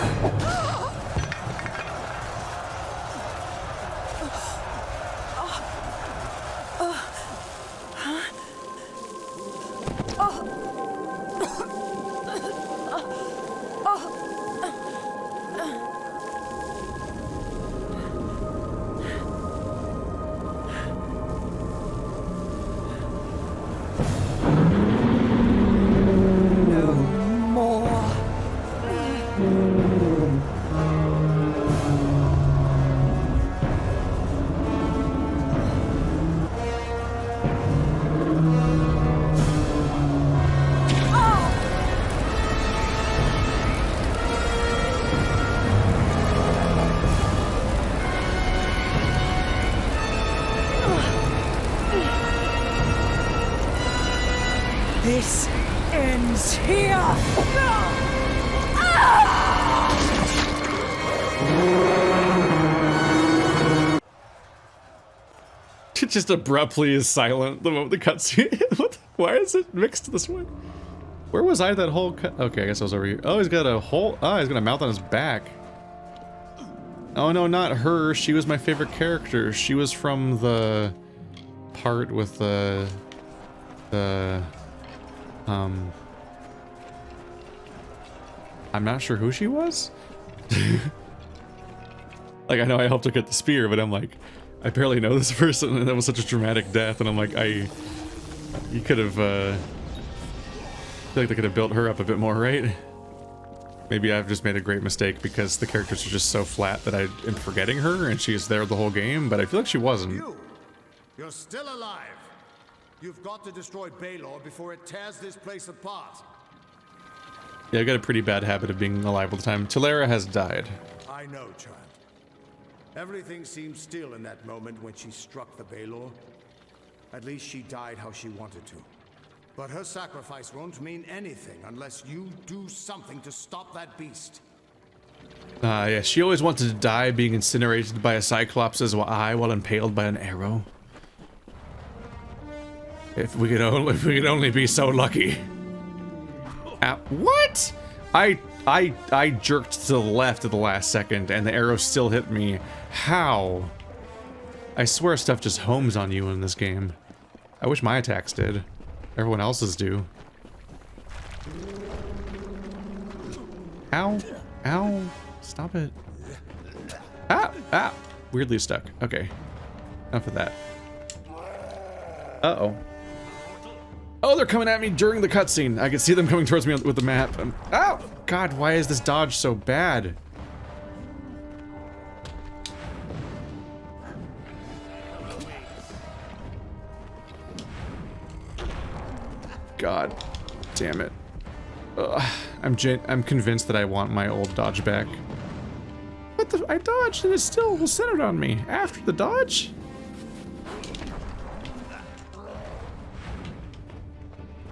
No. He's here! It just abruptly is silent the moment the cutscene. Why is it mixed this way? Where was I that whole cut? Okay, I guess I was over here. Oh, he's got a whole. Oh, he's got a mouth on his back. Oh no, not her. She was my favorite character. She was from the part with the I'm not sure who she was. Like, I know I helped her get the spear, but I'm like, I barely know this person, and that was such a dramatic death, and I'm like, you could have, I feel like they could have built her up a bit more, right? Maybe I've just made a great mistake because the characters are just so flat that I am forgetting her, and she is there the whole game, but I feel like she wasn't. You're still alive. You've got to destroy Balor before it tears this place apart. Yeah, I got a pretty bad habit of being alive all the time. Talara has died. I know, child. Everything seemed still in that moment when she struck the Balor. At least she died how she wanted to. But her sacrifice won't mean anything unless you do something to stop that beast. Yeah, she always wanted to die being incinerated by a Cyclops' eye while impaled by an arrow. If we could only be so lucky. What? I jerked to the left at the last second and the arrow still hit me. How? I swear stuff just homes on you in this game. I wish my attacks did. Everyone else's do. Ow. Ow. Stop it. Ah! Ah! Weirdly stuck. Okay. Enough of that. Uh-oh. Oh, they're coming at me during the cutscene. I can see them coming towards me with the map. Oh! God, why is this dodge so bad? God damn it. Ugh. I'm convinced that I want my old dodge back. What the? I dodged and it still centered on me after the dodge?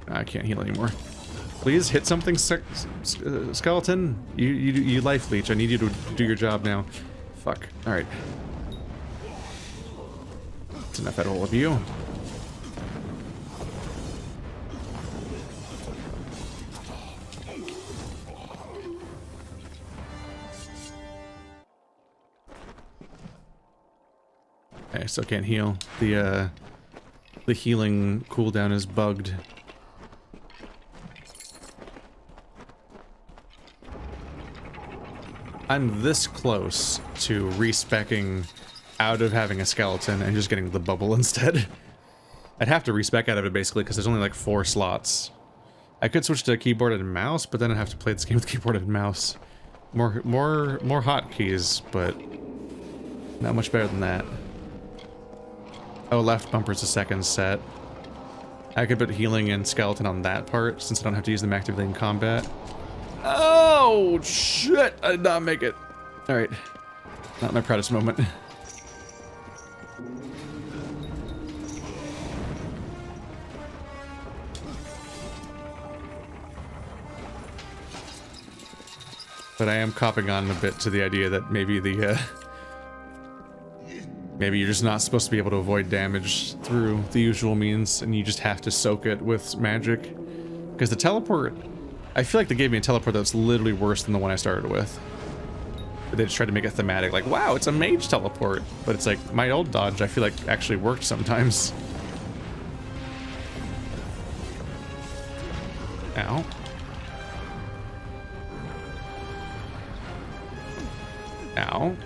I can't heal anymore. Please hit something, skeleton. You life leech. I need you to do your job now. Fuck. All right. That's enough out of all of you. I still can't heal. The healing cooldown is bugged. I'm this close to respecking out of having a skeleton and just getting the bubble instead. I'd have to respec out of it basically because there's only like 4 slots. I could switch to keyboard and mouse, but then I'd have to play this game with keyboard and mouse. More hotkeys, but not much better than that. Oh, left bumper's a second set. I could put healing and skeleton on that part since I don't have to use them actively in combat. Oh, shit! I did not make it. Alright. Not my proudest moment. But I am copping on a bit to the idea that maybe maybe you're just not supposed to be able to avoid damage through the usual means, and you just have to soak it with magic. Because the teleport... I feel like they gave me a teleport that's literally worse than the one I started with. But they just tried to make it thematic, like, wow, it's a mage teleport. But it's like, my old dodge, I feel like, actually worked sometimes. Ow. Ow.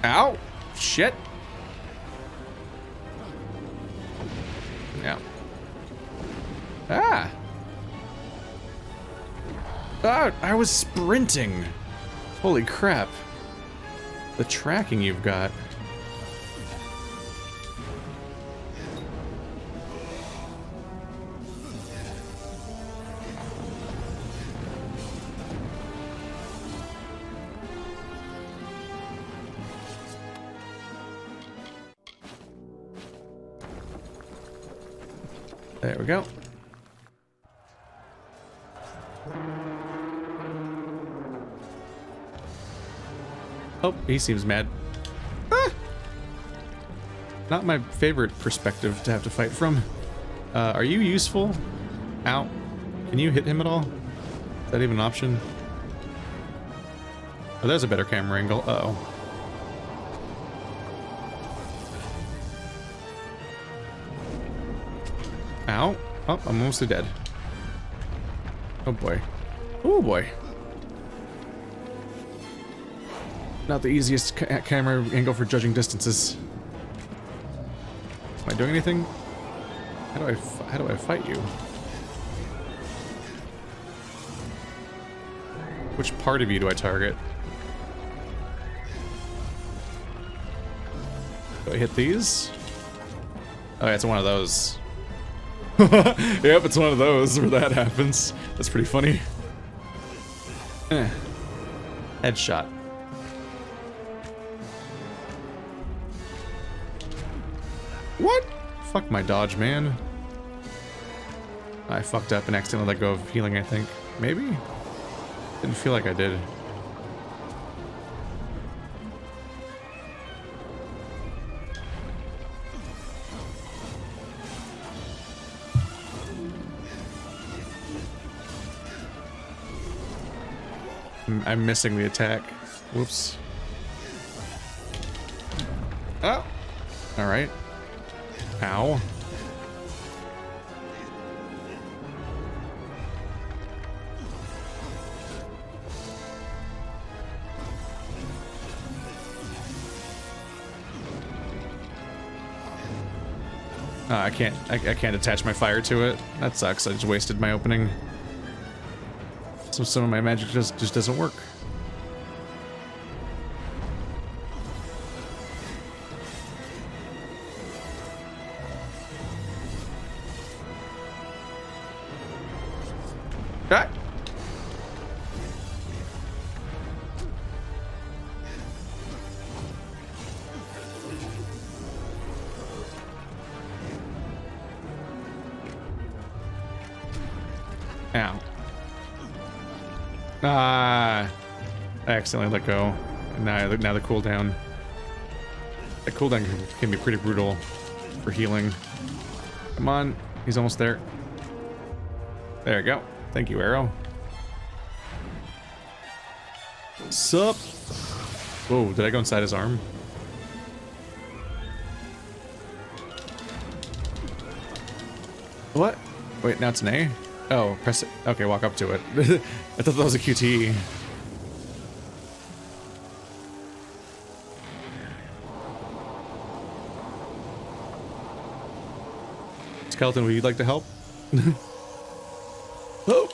Ow! Shit! Yeah. Ah! Ah! I was sprinting! Holy crap. The tracking you've got. There we go. Oh, he seems mad. Ah! Not my favorite perspective to have to fight from. Are you useful? Ow. Can you hit him at all? Is that even an option? Oh, there's a better camera angle. Uh-oh. Ow. Oh, I'm mostly dead. Oh boy. Oh boy. Not the easiest camera angle for judging distances. Am I doing anything? How do I fight you? Which part of you do I target? Do I hit these? Oh, yeah, it's one of those. Yep, it's one of those where that happens. That's pretty funny. Headshot. What? Fuck my dodge, man. I fucked up and accidentally let go of healing, I think. Maybe? Didn't feel like I did. I'm missing the attack. Whoops. Oh! Alright. Ow. I can't attach my fire to it. That sucks. I just wasted my opening. So some of my magic just doesn't work. Ah. Ow. Ah, I accidentally let go. Now the cooldown. The cooldown can be pretty brutal for healing. Come on, he's almost there. There we go. Thank you, arrow. Sup? Whoa, did I go inside his arm? What? Wait, now it's an A? Oh, press it. Okay, walk up to it. I thought that was a QTE. Skeleton, would you like to help? Oh!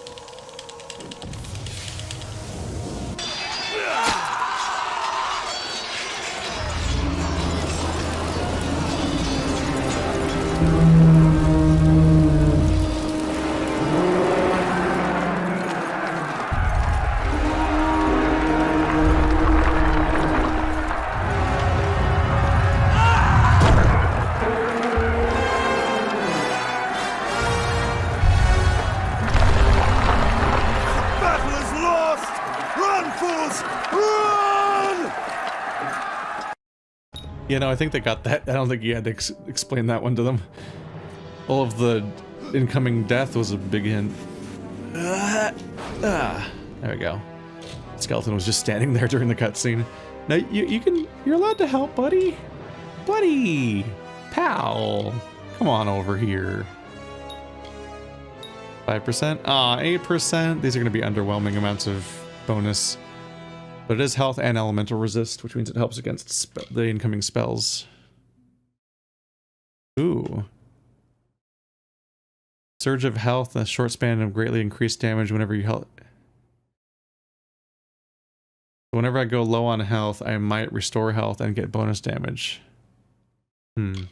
You know, I think they got that. I don't think you had to explain that one to them. All of the incoming death was a big hint. There we go. Skeleton was just standing there during the cutscene. Now you're allowed to help, buddy. Buddy, pal, come on over here. 5%. 8%. These are going to be underwhelming amounts of bonus. But it is health and elemental resist, which means it helps against the incoming spells. Ooh. Surge of health and a short span of greatly increased damage whenever you heal. Whenever I go low on health, I might restore health and get bonus damage. I'm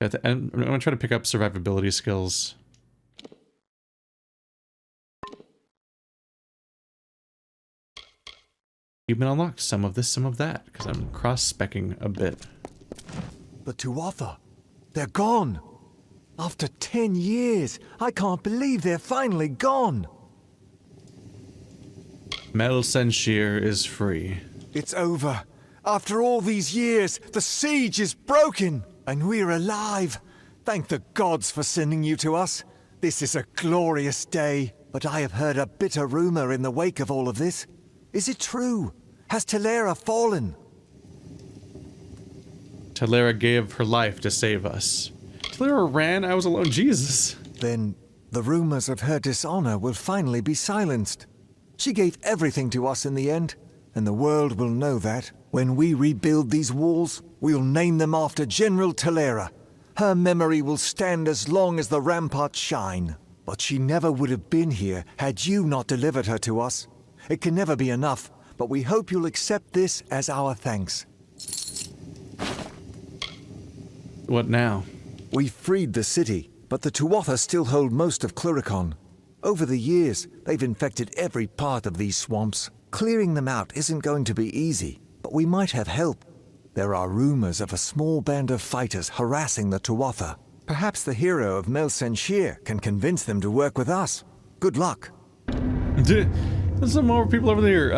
gonna try to pick up survivability skills. You've been unlocked. Some of this, some of that, because I'm cross-specking a bit. The Tuatha, they're gone. After 10 years, I can't believe they're finally gone. Melsenshir is free. It's over. After all these years, the siege is broken, and we're alive. Thank the gods for sending you to us. This is a glorious day, but I have heard a bitter rumor in the wake of all of this. Is it true? Has Talara fallen? Talara gave her life to save us. Talara ran, I was alone. Jesus. Then the rumors of her dishonor will finally be silenced. She gave everything to us in the end, and the world will know that. When we rebuild these walls, we'll name them after General Talara. Her memory will stand as long as the ramparts shine. But she never would have been here had you not delivered her to us. It can never be enough, but we hope you'll accept this as our thanks. What now? We freed the city, but the Tuatha still hold most of Cluricon. Over the years, they've infected every part of these swamps. Clearing them out isn't going to be easy, but we might have help. There are rumors of a small band of fighters harassing the Tuatha. Perhaps the hero of Melsenshir can convince them to work with us. Good luck. There's some more people over there.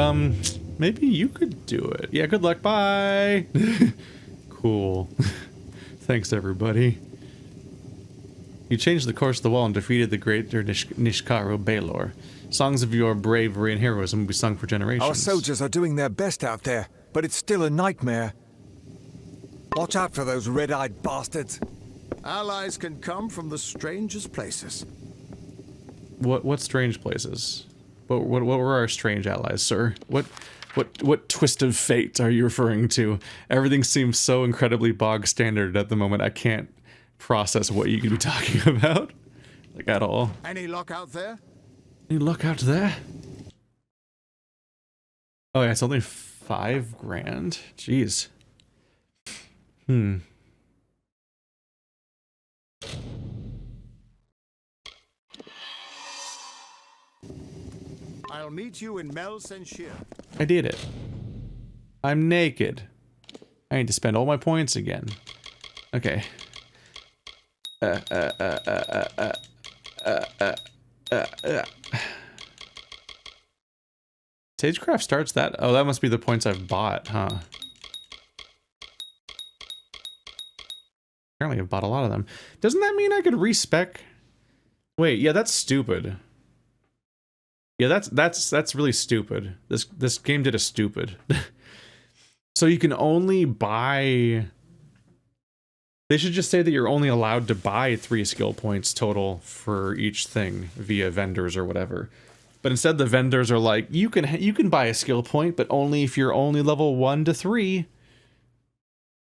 Maybe you could do it. Yeah, good luck. Bye. Cool. Thanks, everybody. You changed the course of the wall and defeated the greater Niskaru Balor. Songs of your bravery and heroism will be sung for generations. Our soldiers are doing their best out there, but it's still a nightmare. Watch out for those red-eyed bastards. Allies can come from the strangest places. What strange places? What were our strange allies, sir? What twist of fate are you referring to? Everything seems so incredibly bog standard at the moment. I can't process what you could be talking about, like, at all. Any luck out there? Any luck out there? Oh yeah, it's only 5 grand. Jeez. I'll meet you in Melsenshir. I did it. I'm naked. I need to spend all my points again. Okay. Stagecraft starts that? Oh, that must be the points I've bought, huh? Apparently I've bought a lot of them. Doesn't that mean I could respec? Wait, yeah, that's stupid. Yeah, that's really stupid. This game did a stupid. So you can only buy... They should just say that you're only allowed to buy 3 skill points total for each thing via vendors or whatever. But instead the vendors are like, you can buy a skill point, but only if you're only level 1 to 3.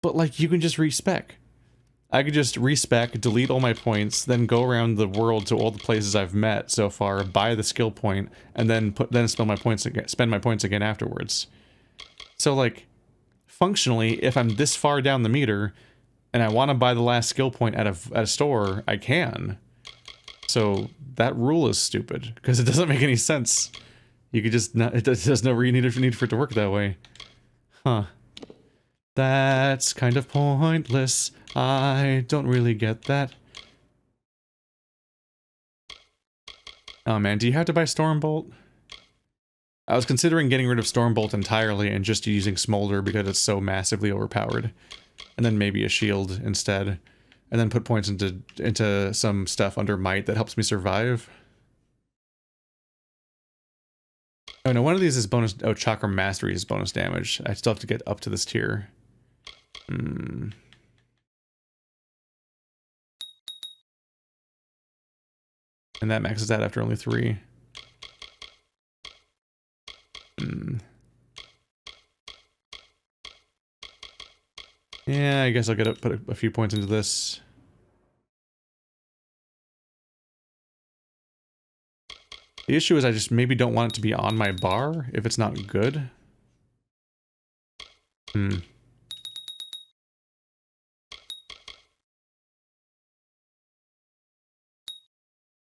But like, you can just respec. I could just respec, delete all my points, then go around the world to all the places I've met so far, buy the skill point, and then spend my points again afterwards. So like, functionally, if I'm this far down the meter and I want to buy the last skill point at a store, I can. So that rule is stupid because it doesn't make any sense. You could just not, there's no need for it to work that way. Huh. That's kind of pointless. I don't really get that. Oh man, do you have to buy Stormbolt? I was considering getting rid of Stormbolt entirely and just using Smolder because it's so massively overpowered. And then maybe a shield instead. And then put points into some stuff under Might that helps me survive. Oh no, one of these is bonus... Oh, Chakra Mastery is bonus damage. I still have to get up to this tier. And that maxes out after only 3. Yeah, I guess I'll put a few points into this. The issue is I just maybe don't want it to be on my bar if it's not good.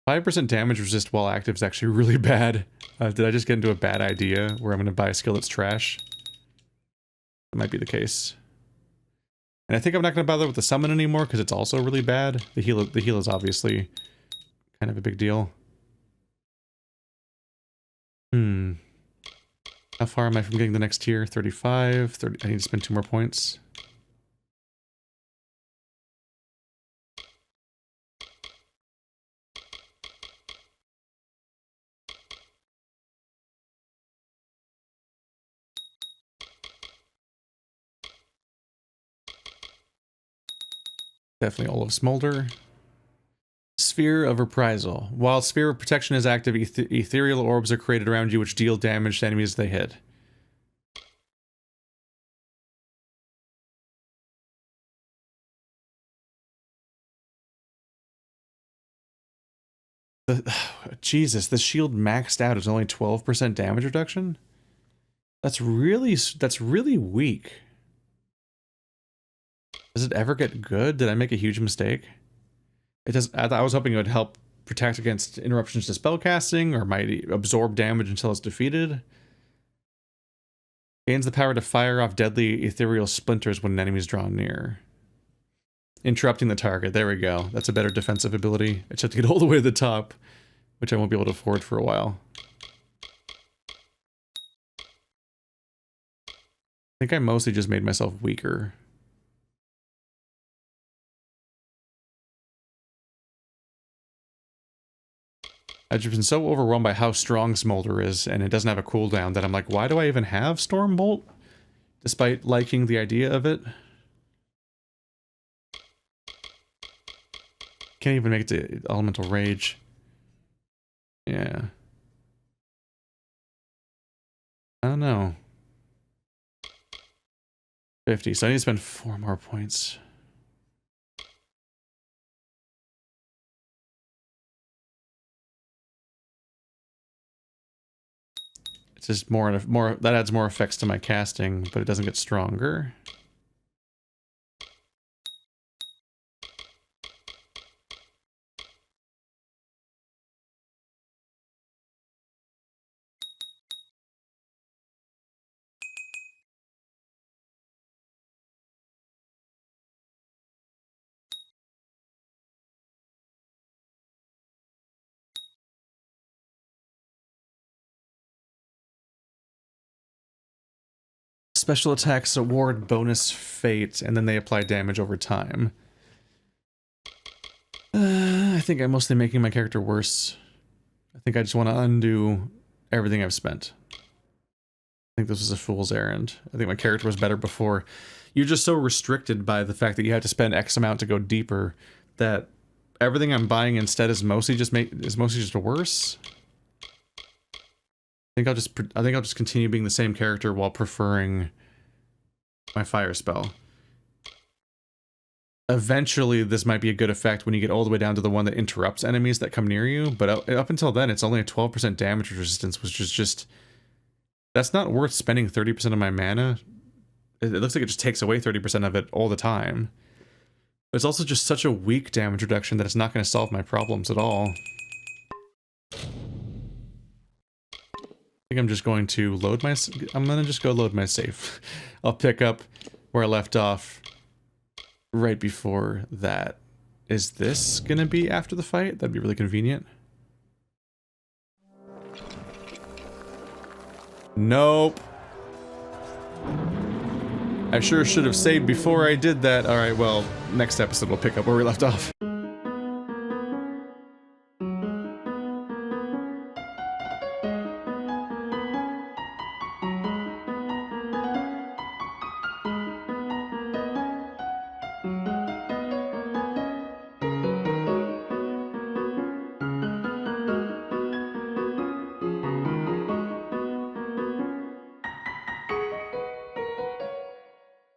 5% damage resist while active is actually really bad. Did I just get into a bad idea where I'm going to buy a skill that's trash? That might be the case. And I think I'm not going to bother with the summon anymore because it's also really bad. The heal is obviously kind of a big deal. How far am I from getting the next tier? 35, 30. I need to spend 2 more points. Definitely Olaf Smolder. Sphere of Reprisal. While Sphere of Protection is active, ethereal orbs are created around you which deal damage to enemies they hit. Jesus, the shield maxed out is only 12% damage reduction? That's really weak. Does it ever get good? Did I make a huge mistake? It does. I was hoping it would help protect against interruptions to spellcasting, or might absorb damage until it's defeated. Gains the power to fire off deadly ethereal splinters when an enemy is drawn near. Interrupting the target. There we go. That's a better defensive ability. I just have to get all the way to the top, which I won't be able to afford for a while. I think I mostly just made myself weaker. I've just been so overwhelmed by how strong Smolder is, and it doesn't have a cooldown, that I'm like, why do I even have Stormbolt? Despite liking the idea of it. Can't even make it to Elemental Rage. Yeah. I don't know. 50, so I need to spend 4 more points. It's just more that adds more effects to my casting, but it doesn't get stronger. Special attacks award bonus fate, and then they apply damage over time. I think I'm mostly making my character worse. I think I just want to undo everything I've spent. I think this was a fool's errand. I think my character was better before. You're just so restricted by the fact that you have to spend X amount to go deeper that everything I'm buying instead is mostly just worse. I think I'll just continue being the same character while preferring my fire spell. Eventually, this might be a good effect when you get all the way down to the one that interrupts enemies that come near you, but up until then, it's only a 12% damage resistance, which is just... That's not worth spending 30% of my mana. It looks like it just takes away 30% of it all the time. But it's also just such a weak damage reduction that it's not going to solve my problems at all. I think I'm just going to load my... I'm going to just go load my save. I'll pick up where I left off right before that. Is this going to be after the fight? That'd be really convenient. Nope. I sure should have saved before I did that. Alright, well, next episode we'll pick up where we left off.